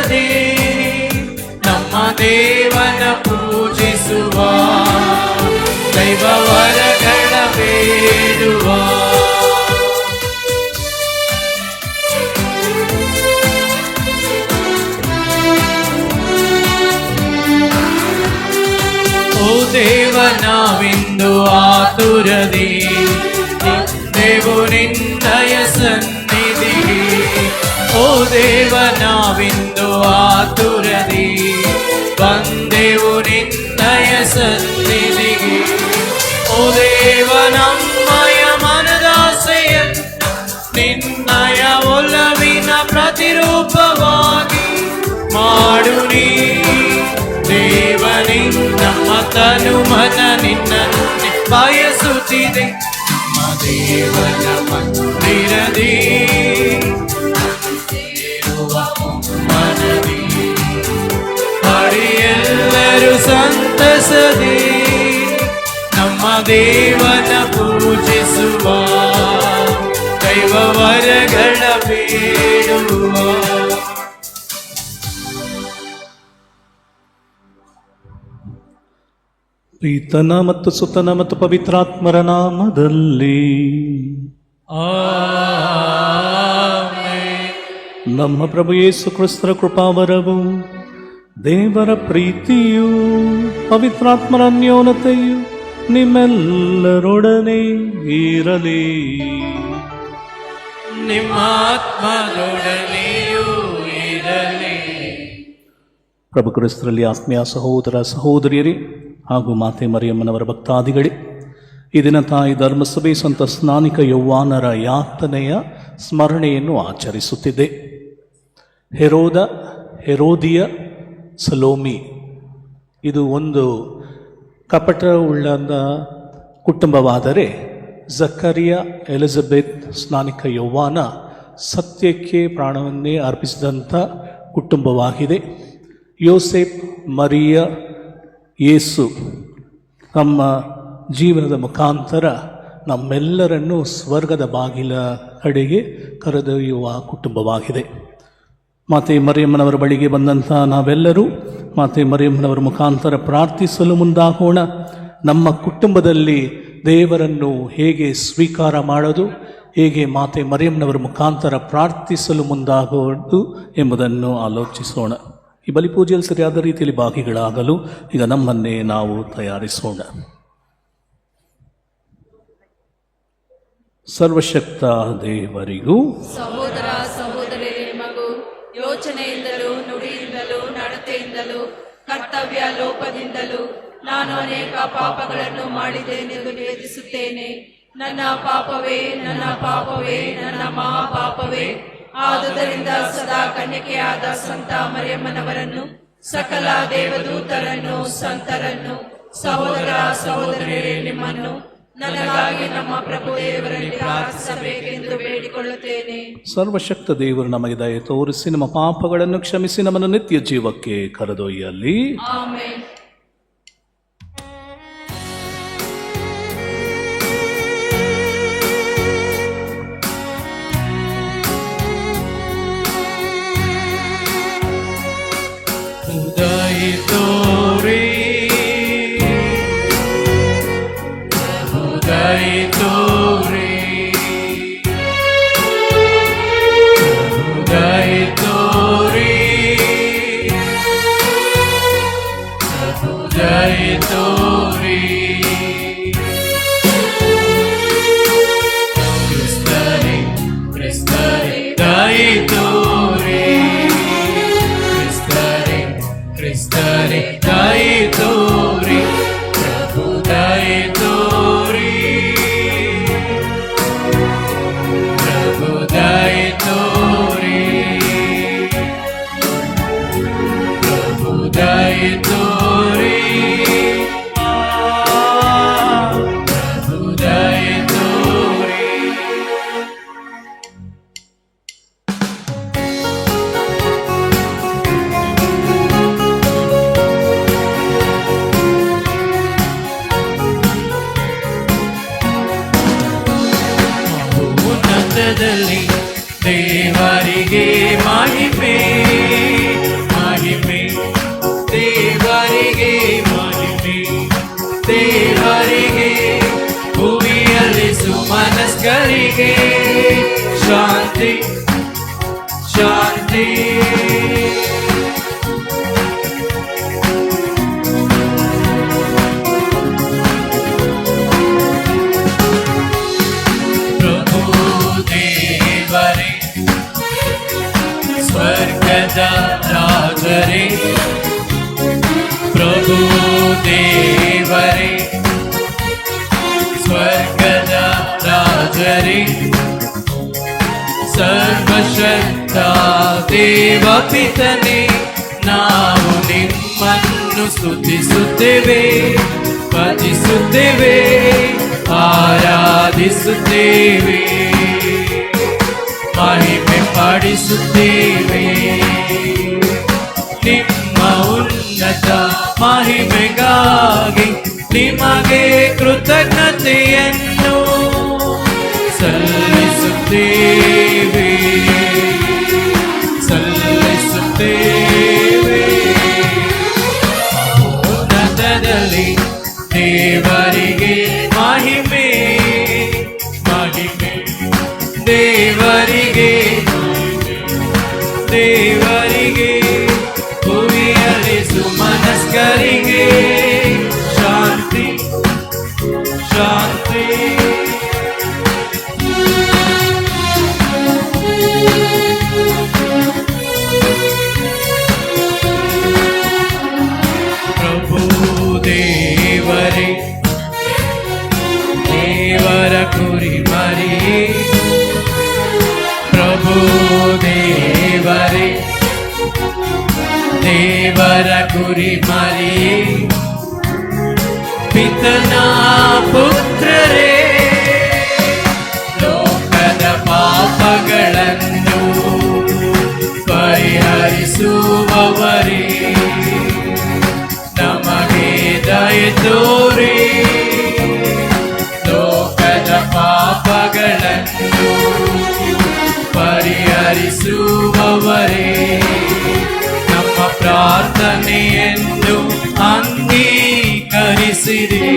ಆತುರದಿ ನಮ್ಮ ದೇವನ ಪೂಜಿಸುವ, ದೈವ ವರಗಳ ಬೇಡುವ. ಓ ದೇವ ನಾವಿಂದು ಆತುರದಿ ದೇವು ನಿನ್ನಯ ಸನ್ನಿಧಿಗೆ. ಓ ದೇವ ನಾವಿಂದು ಆತುರದಿ ಬಂದೆವು ನಿನ್ನಯ ಸನ್ನಿಧಿಗೆ. ಓ ದೇವ ನಮ್ಮಯ ಮನದಾಸೆಯನ್ನು ನಿನ್ನಯ ಒಲವಿನ ಪ್ರತಿರೂಪವಾಗಿ ಮಾಡು ನೀ. ದೇವನೇ ನಮ್ಮ ತನು ಮನ ನಿನ್ನನ್ನೇ ಬಯಸುತ್ತಿದೆ. ನಮ್ಮ ದೇವನ ಮಂದಿರದಿ ಇರುವ ಮನದಿ ಎಲ್ಲರೂ ಸಂತಸದಿ ನಮ್ಮ ದೇವನ ಪೂಜಿಸುವ, ದೈವ ವರಗಳ ಬೇಡುವ. ಪಿತನ ಮತ್ತು ಸುತನ ಮತ್ತು ಪವಿತ್ರಾತ್ಮರ ನಾಮದಲ್ಲಿ ಆಮೆನ್. ನಮ್ಮ ಪ್ರಭು ಯೇಸು ಕ್ರಿಸ್ತರ ಕೃಪಾವರವು, ದೇವರ ಪ್ರೀತಿಯು, ಪವಿತ್ರಾತ್ಮರ ಅನ್ಯೋನ್ಯತೆಯು ನಿಮ್ಮೆಲ್ಲರೊಡನೆ ಇರಲಿ. ನಿಮ್ಮ ಆತ್ಮದೊಡನೆಯೂ ಇರಲಿ. ಪ್ರಭು ಕ್ರಿಸ್ತರಲ್ಲಿ ಆತ್ಮೀಯ ಸಹೋದರ ಸಹೋದರಿಯರೇ ಹಾಗೂ ಮಾತೆ ಮರಿಯಮ್ಮನವರ ಭಕ್ತಾದಿಗಳೇ, ಈ ದಿನ ತಾಯಿ ಧರ್ಮಸಭೆ ಸಂತ ಸ್ನಾನಿಕ ಯೌವಾನರ ಯಾತನೆಯ ಸ್ಮರಣೆಯನ್ನು ಆಚರಿಸುತ್ತಿದೆ. ಹೆರೋದಿಯ ಸಲೋಮಿ ಇದು ಒಂದು ಕಪಟವುಳ್ಳ ಕುಟುಂಬವಾದರೆ, ಜಕರಿಯ ಎಲಿಜಬೆತ್ ಸ್ನಾನಿಕ ಯೌವಾನ ಸತ್ಯಕ್ಕೆ ಪ್ರಾಣವನ್ನೇ ಅರ್ಪಿಸಿದಂಥ ಕುಟುಂಬವಾಗಿದೆ. ಯೋಸೆಫ್, ಮರಿಯ, ಯೇಸು ನಮ್ಮ ಜೀವನದ ಮುಖಾಂತರ ನಮ್ಮೆಲ್ಲರನ್ನು ಸ್ವರ್ಗದ ಬಾಗಿಲ ಕಡೆಗೆ ಕರೆದೊಯ್ಯುವ ಕುಟುಂಬವಾಗಿದೆ. ಮಾತೆ ಮರಿಯಮ್ಮನವರ ಬಳಿಗೆ ಬಂದಂಥ ನಾವೆಲ್ಲರೂ ಮಾತೆ ಮರಿಯಮ್ಮನವರ ಮುಖಾಂತರ ಪ್ರಾರ್ಥಿಸಲು ಮುಂದಾಗೋಣ. ನಮ್ಮ ಕುಟುಂಬದಲ್ಲಿ ದೇವರನ್ನು ಹೇಗೆ ಸ್ವೀಕಾರ ಮಾಡೋದು, ಹೇಗೆ ಮಾತೆ ಮರಿಯಮ್ಮನವರ ಮುಖಾಂತರ ಪ್ರಾರ್ಥಿಸಲು ಮುಂದಾಗೋದು ಎಂಬುದನ್ನು ಆಲೋಚಿಸೋಣ. ಈ ಬಲಿಪೂಜೆಯಲ್ಲಿ ಸರಿಯಾದ ರೀತಿಯಲ್ಲಿ ಭಾಗಿಗಳಾಗಲು ಈಗ ನಮ್ಮನ್ನೇ ನಾವು ತಯಾರಿಸೋಣ. ಸರ್ವಶಕ್ತ ದೇವರಿಗೂ ಸಹೋದರ ಸಹೋದರಿಯರೇ, ಮಗು ಯೋಚನೆಯಿಂದಲೂ ನುಡಿಯಿಂದಲೂ ನಡತೆಯಿಂದಲೂ ಕರ್ತವ್ಯ ಲೋಪದಿಂದಲೂ ನಾನು ಅನೇಕ ಪಾಪಗಳನ್ನು ಮಾಡಿದ್ದೇನೆಂದು ವೇದಿಸುತ್ತೇನೆ. ನನ್ನ ಪಾಪವೇ, ನನ್ನ ಪಾಪವೇ, ನನ್ನ ಮಹಾಪಾಪವೇ. ಆದುದರಿಂದ ಸದಾ ಕನ್ಯಕೆಯಾದ ಸಂತ ಮರಿಯಮ್ಮನವರನ್ನು, ಸಕಲ ದೇವದೂತರನ್ನು, ಸಂತರನ್ನು, ಸಹೋದರ ಸಹೋದರಿಯರೇ ನಿಮ್ಮನ್ನು ನನಗಾಗಿ ನಮ್ಮ ಪ್ರಭು ದೇವರಲ್ಲಿ ಪ್ರಾರ್ಥಿಸಬೇಕೆಂದು ಬೇಡಿಕೊಳ್ಳುತ್ತೇನೆ. ಸರ್ವಶಕ್ತ ದೇವರು ನಮಗೆ ದಯೆ ತೋರಿಸಿ ನಮ್ಮ ಪಾಪಗಳನ್ನು ಕ್ಷಮಿಸಿ ನಮ್ಮನ್ನು ನಿತ್ಯ ಜೀವಕ್ಕೆ ಕರೆದೊಯ್ಯಲಿ. ಆಮೆನ್. ದಯೆ ತೋರಿ, ದಯೆ ತೋರಿ, ದಯೆ ತೋರಿ, ದಯೆ ತೋರಿ. ಕ್ರಿಸ್ತನೇ, ಕ್ರಿಸ್ತನೇ ದಯೆ ತೋರಿ, ಕ್ರಿಸ್ತನೇ, ಕ್ರಿಸ್ತನೇ ದಯೆ ತೋರಿ, ಪ್ರಭು ದಯೆ ತೋರಿ, ಪ್ರಭು ದಯೆ ತೋರಿ, ಪ್ರಭು ದಯೆ ತೋರಿ, ಪ್ರಭು ದಯೆ ತೋರಿ. ಉನ್ನತದಲ್ಲಿ ದೇವರಿಗೆ ಮಹಿಮೆ, ಪ್ರಭು ದೇವರೇ ಸ್ವರ್ಗದ ರಾಜರೇ, ಪ್ರಭು ದೇವರೇ ಸ್ವರ್ಗದ ರಾಜರೇ, ಸರ್ವಶಕ್ತ ದೇವಪಿತನೇ, ನಾವು ನಿಮ್ಮನ್ನು ಸ್ತುತಿಸುತ್ತೇವೆ, ಭಜಿಸುತ್ತೇವೆ, ಆರಾಧಿಸುತ್ತೇವೆ, ಮಹಿಮೆ ಪಡಿಸುತ್ತೇವೆ. ನಿಮ್ಮ ಉನ್ನತ ಮಹಿಮೆಗಾಗಿ ನಿಮಗೆ ಕೃತಜ್ಞತೆಯನ್ನು ಸಲ್ಲಿಸುತ್ತೇವೆ, ಸಲ್ಲಿಸುತ್ತೇವೆ. ಉನ್ನತದಲ್ಲಿ ದೇವರಿಗೆ ಮಹಿಮೆ, ಮಹಿಮೆ ದೇವರಿಗೆ, ದೇವರಿಗೆ, ಭುವಿಯಲ್ಲಿ ಸುಮನಸ್ಕರಿಗೆ ಶಾಂತಿ, ಶಾಂತಿ. ಪ್ರಭು ದೇವರೇ ದೇವರ ಕುರಿ ಮರಿಯೇ, ಪ್ರಭು ದೇವರೇ ದೇವರ ಕುರಿ ಮರಿಯೇ, ಪಿತನ ಪುತ್ರರೇ, ಲೋಕದ ಪಾಪಗಳನ್ನು ಪರಿಹರಿಸುವವರೇ, ನಮಗೆ ದಯೆ ತೋರಿ, ಲೋಕದ ಪಾಪಗಳನ್ನು ಪರಿಹರಿಸುವವರೇ, ನಮ್ಮ ಪ್ರಾರ್ಥನೆಯನ್ನು ಅಂಗೀಕರಿಸಿರಿ.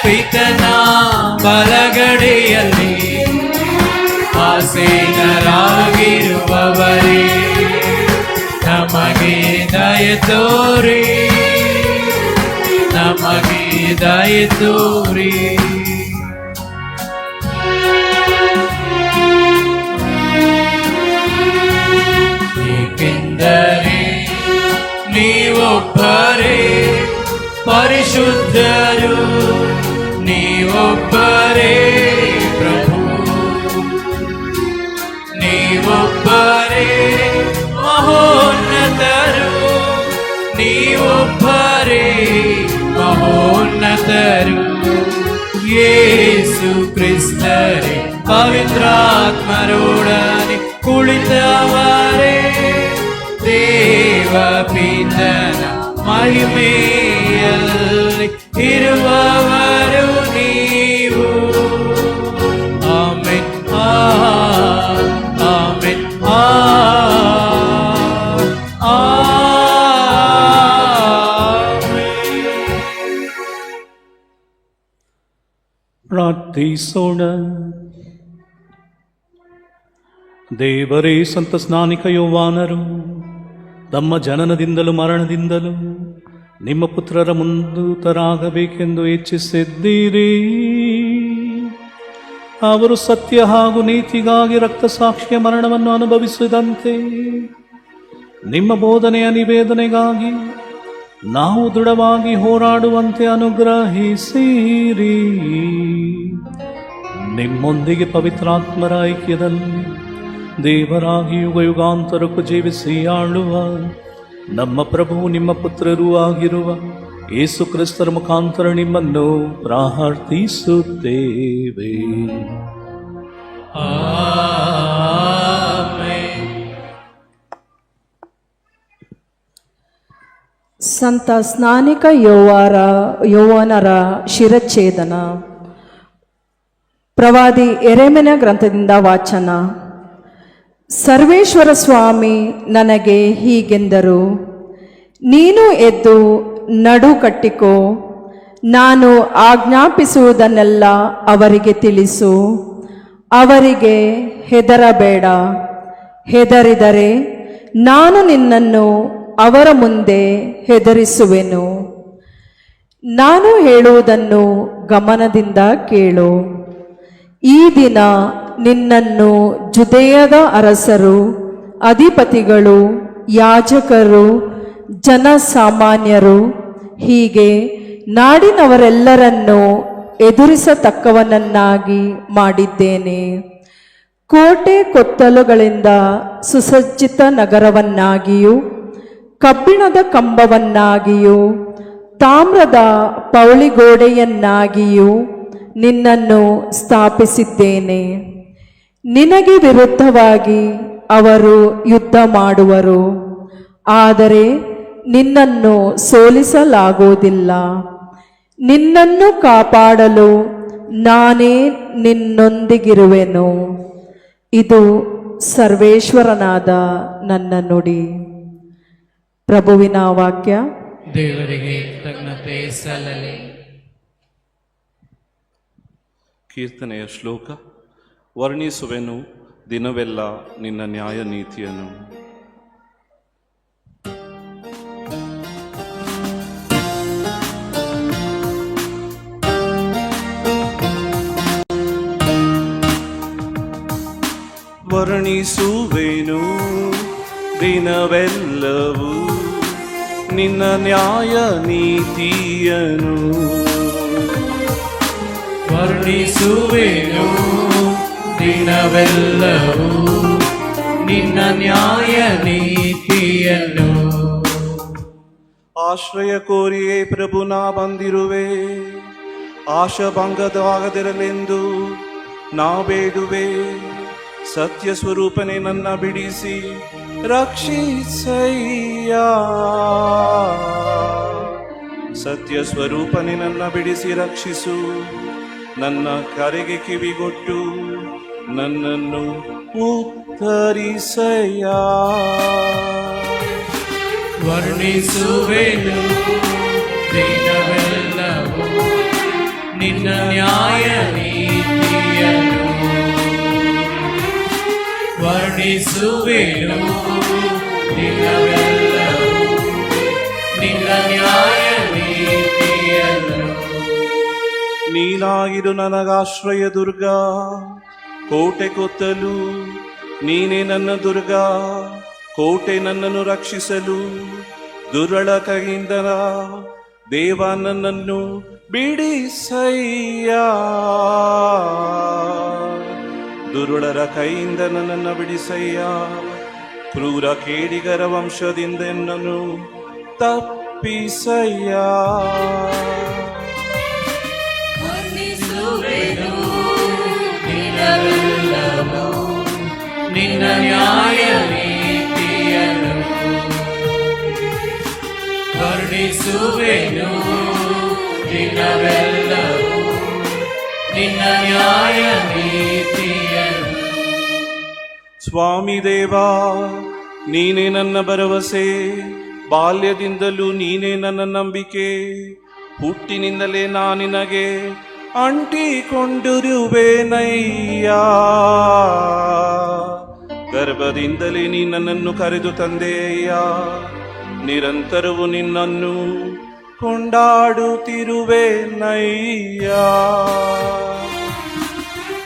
ಪಿತನ ಬಲಗಡೆಯಲ್ಲಿ ಆಸೀನರಾಗಿರುವವರೇ, ನಮಗೆ ದಯೆ ತೋರಿ, ನಮಗೆ ದಯೆ ತೋರಿ. ಏಕೆಂದರೆ ನೀವೊಬ್ಬರೇ ಪರಿಶುದ್ಧರು, ನೀವೊಬ್ಬರೇ ಪ್ರಭು, ನೀವೊಬ್ಬರೇ ಮಹೋನ್ನತರು, ನೀವೊಬ್ಬರೇ ಮಹೋನ್ನತರು. ಯೇಸು ಕ್ರಿಸ್ತರೇ ಪವಿತ್ರಾತ್ಮರೊಡನೆ ಕುಳಿತವರೇ, ದೇವ ಪಿತನ ಮಹಿಮೆಯಲ್ಲಿ ಇರುವವರು ನೀವು. ಆಮೆನ್, ಆಮೆನ್, ಪ್ರಾರ್ಥಿಸೋಣ. ದೇವರೇ, ಸಂತ ಸ್ನಾನಿಕ ಯೋವಾನರು ತಮ್ಮ ಜನನದಿಂದಲೂ ಮರಣದಿಂದಲೂ ನಿಮ್ಮ ಪುತ್ರರ ಮುಂದೂತರಾಗಬೇಕೆಂದು ಇಚ್ಛಿಸಿದ್ದೀರಿ. ಅವರು ಸತ್ಯ ಹಾಗೂ ನೀತಿಗಾಗಿ ರಕ್ತಸಾಕ್ಷಿಯ ಮರಣವನ್ನು ಅನುಭವಿಸಿದಂತೆ ನಿಮ್ಮ ಬೋಧನೆಯ ನಿವೇದನೆಗಾಗಿ ನಾವು ದೃಢವಾಗಿ ಹೋರಾಡುವಂತೆ ಅನುಗ್ರಹಿಸಿರಿ. ನಿಮ್ಮೊಂದಿಗೆ ಪವಿತ್ರಾತ್ಮರ ಐಕ್ಯದಲ್ಲಿ ದೇವರಾಗಿ ಯುಗ ಯುಗಾಂತರಕ್ಕೂ ಜೀವಿಸಿ ಆಳುವ ನಮ್ಮ ಪ್ರಭು ನಿಮ್ಮ ಪುತ್ರರೂ ಆಗಿರುವ ಯೇಸು ಕ್ರಿಸ್ತರ ಮುಖಾಂತರ ನಿಮ್ಮನ್ನು ಪ್ರಾರ್ಥಿಸುತ್ತೇವೆ. ಆಮೆನ್. ಸಂತ ಸ್ನಾನಿಕ ಯೋವಾನರ ಶಿರಚ್ಛೇದನ. ಪ್ರವಾದಿ ಯೆರೆಮೀಯನ ಗ್ರಂಥದಿಂದ ವಾಚನ. ಸರ್ವೇಶ್ವರ ಸ್ವಾಮಿ ನನಗೆ ಹೀಗೆಂದರು, ನೀನು ಎದ್ದು ನಡು ಕಟ್ಟಿಕೋ, ನಾನು ಆಜ್ಞಾಪಿಸುವುದನ್ನೆಲ್ಲ ಅವರಿಗೆ ತಿಳಿಸು. ಅವರಿಗೆ ಹೆದರಬೇಡ, ಹೆದರಿದರೆ ನಾನು ನಿನ್ನನ್ನು ಅವರ ಮುಂದೆ ಹೆದರಿಸುವೆನು. ನಾನು ಹೇಳುವುದನ್ನು ಗಮನದಿಂದ ಕೇಳು. ಈ ದಿನ ನಿನ್ನನ್ನು ಜುದೇಯದ ಅರಸರು, ಅಧಿಪತಿಗಳು, ಯಾಜಕರು, ಜನಸಾಮಾನ್ಯರು, ಹೀಗೆ ನಾಡಿನವರೆಲ್ಲರನ್ನು ಎದುರಿಸತಕ್ಕವನನ್ನಾಗಿ ಮಾಡಿದ್ದೇನೆ. ಕೋಟೆ ಕೊತ್ತಲುಗಳಿಂದ ಸುಸಜ್ಜಿತ ನಗರವನ್ನಾಗಿಯೂ, ಕಬ್ಬಿಣದ ಕಂಬವನ್ನಾಗಿಯೂ, ತಾಮ್ರದ ಪೌಳಿಗೋಡೆಯನ್ನಾಗಿಯೂ ನಿನ್ನನ್ನು ಸ್ಥಾಪಿಸಿದ್ದೇನೆ. ನಿನಗೆ ವಿರುದ್ಧವಾಗಿ ಅವರು ಯುದ್ಧ ಮಾಡುವರು, ಆದರೆ ನಿನ್ನನ್ನು ಸೋಲಿಸಲಾಗುವುದಿಲ್ಲ. ನಿನ್ನನ್ನು ಕಾಪಾಡಲು ನಾನೇ ನಿನ್ನೊಂದಿಗಿರುವೆನು. ಇದು ಸರ್ವೇಶ್ವರನಾದ ನನ್ನ ನುಡಿ. ಪ್ರಭುವಿನ ವಾಕ್ಯ. ದೇವರಿಗೆ ಕೃತಜ್ಞತೆ ಸಲ್ಲಲಿ. ಕೀರ್ತನೆಯ ಶ್ಲೋಕ. ವರ್ಣಿಸುವೆನು ದಿನವೆಲ್ಲ ನಿನ್ನ ನ್ಯಾಯ ನೀತಿಯನ್ನು. ವರ್ಣಿಸುವೆನು ದಿನವೆಲ್ಲವೂ ನಿನ್ನ ನ್ಯಾಯ ನೀತಿಯನ್ನು. ವರ್ಣಿಸುವೆನು ದಿನವೆಲ್ಲವೂ ನಿನ್ನ ನ್ಯಾಯ ನೀತಿಯನ್ನು. ಆಶ್ರಯ ಕೋರಿಯೇ ಪ್ರಭು ನಾ ಬಂದಿರುವೆ, ಆಶಾಭಂಗವಾಗದಿರಲೆಂದು ನಾ ಬೇಡುವೆ. ಸತ್ಯ ಸ್ವರೂಪನೇ ನನ್ನ ಬಿಡಿಸಿ ರಕ್ಷಿಸಯ್ಯ. ಸತ್ಯ ಸ್ವರೂಪನೇ ನನ್ನ ಬಿಡಿಸಿ ರಕ್ಷಿಸು. ನನ್ನ ಕರೆಗೆ ಕಿವಿಗೊಟ್ಟು ನನ್ನನ್ನು ಉತ್ತರಿಸಯ್ಯ. ವರ್ಣಿಸುವೆನು ದಿನವೆಲ್ಲವೂ ನಿನ್ನ ನ್ಯಾಯ ನೀತಿಯನ್ನು. ವರ್ಣಿಸುವೆನು ದಿನವೆಲ್ಲವೂ ನಿನ್ನ ನ್ಯಾಯ ನೀತಿಯನ್ನು. ನೀನಾಗಿರು ನನಗಾಶ್ರಯ ದುರ್ಗ, ಕೋಟೆ ಕೊತ್ತಲು ನೀನೇ ನನ್ನ ದುರ್ಗ. ಕೋಟೆ ನನ್ನನ್ನು ರಕ್ಷಿಸಲು ದುರ್ಬಲ ಕೈಯಿಂದ ದೇವ ನನ್ನನ್ನು ಬಿಡಿಸಯ್ಯ. ದುರುಳರ ಕೈಯಿಂದ ನನ್ನನ್ನು ಬಿಡಿಸಯ್ಯ. ಕ್ರೂರ ಕೇಡಿಗರ ವಂಶದಿಂದ ನನ್ನನ್ನು ತಪ್ಪಿಸಯ್ಯ. ವರ್ಣಿಸುವೆನು ದಿನವೆಲ್ಲವೂ ನಿನ್ನ ನ್ಯಾಯ ನೀತಿಯನ್ನು. ವರ್ಣಿಸುವೆನು ದಿನವೆಲ್ಲವೂ ನಿನ್ನ ನ್ಯಾಯ ನೀತಿಯನ್ನು. ಸ್ವಾಮಿ ದೇವಾ, ನೀನೇ ನನ್ನ ಭರವಸೆ, ಬಾಲ್ಯದಿಂದಲೂ ನೀನೇ ನನ್ನ ನಂಬಿಕೆ. ಹುಟ್ಟಿನಿಂದಲೇ ನಾನಿನಗೆ ಅಂಟಿಕೊಂಡಿರುವೆನಯ್ಯ. ಗರ್ಭದಿಂದಲೇ ನೀ ನನ್ನನ್ನು ಕರೆದು ತಂದೆಯ್ಯ. ನಿರಂತರವು ನಿನ್ನನ್ನು ಕೊಂಡಾಡುತ್ತಿರುವೆನಯ್ಯ.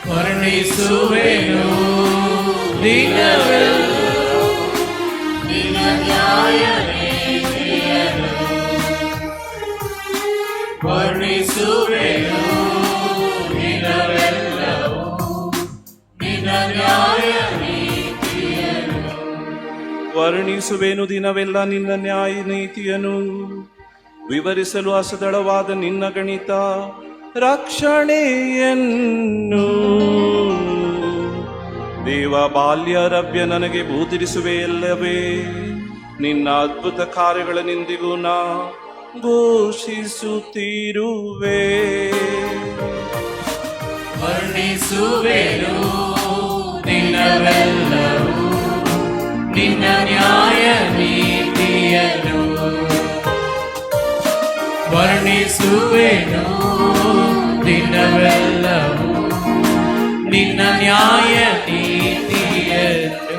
ವರ್ಣಿಸುವೆನು ದಿನವೆಲ್ಲವೂ ನಿನ್ನ ನ್ಯಾಯ ನೀತಿಯನ್ನು. ವರ್ಣಿಸುವೆನು ದಿನವೆಲ್ಲವೂ ನಿನ್ನ ನ್ಯಾಯ ನೀತಿಯನ್ನು. ವರ್ಣಿಸುವೆನು ದಿನವೆಲ್ಲ ನಿನ್ನ ನ್ಯಾಯ ನೀತಿಯನ್ನು. ವಿವರಿಸಲು ಅಸದಳವಾದ ನಿನ್ನ ಗಣಿತ ರಕ್ಷಣೆಯನ್ನು. ದೇವ ಬಾಲ್ಯ ರವ್ಯ ನನಗೆ ಬೋಧಿಸುವೆಯಲ್ಲವೇ. ನಿನ್ನ ಅದ್ಭುತ ಕಾರ್ಯಗಳನ್ನೆಂದಿಗೂ ನಾ ಘೋಷಿಸುತ್ತಿರುವೆ. ವರ್ಣಿಸುವೆನು ದಿನವೆಲ್ಲವೂ ನಿನ್ನ ನ್ಯಾಯ ನೀತಿಯನ್ನು. ವರ್ಣಿಸುವೆನು ದಿನವೆಲ್ಲವೂ ನಿನ್ನ ನ್ಯಾಯ ನೀತಿಯನ್ನು.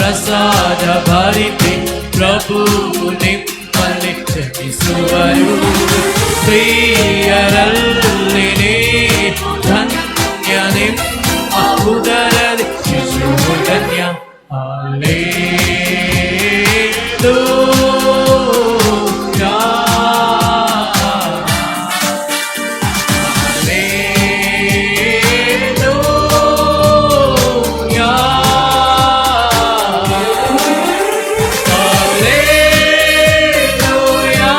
ಪ್ರಸಾದ ಭರಿತೆ ಪ್ರಭು ನಿಮ್ಮಲ್ಲಿ ಕ್ಷಮಿಸುವರು ಸ್ತ್ರೀಯರಲ್ಲಿ ಧನ್ಯ ನಿಮ್ಮ ಉದರದಿ ಶಿಶುವು ಧನ್ಯ ಹಲ್ಲೆಲೂಯಾ ಹಲ್ಲೆಲೂಯಾ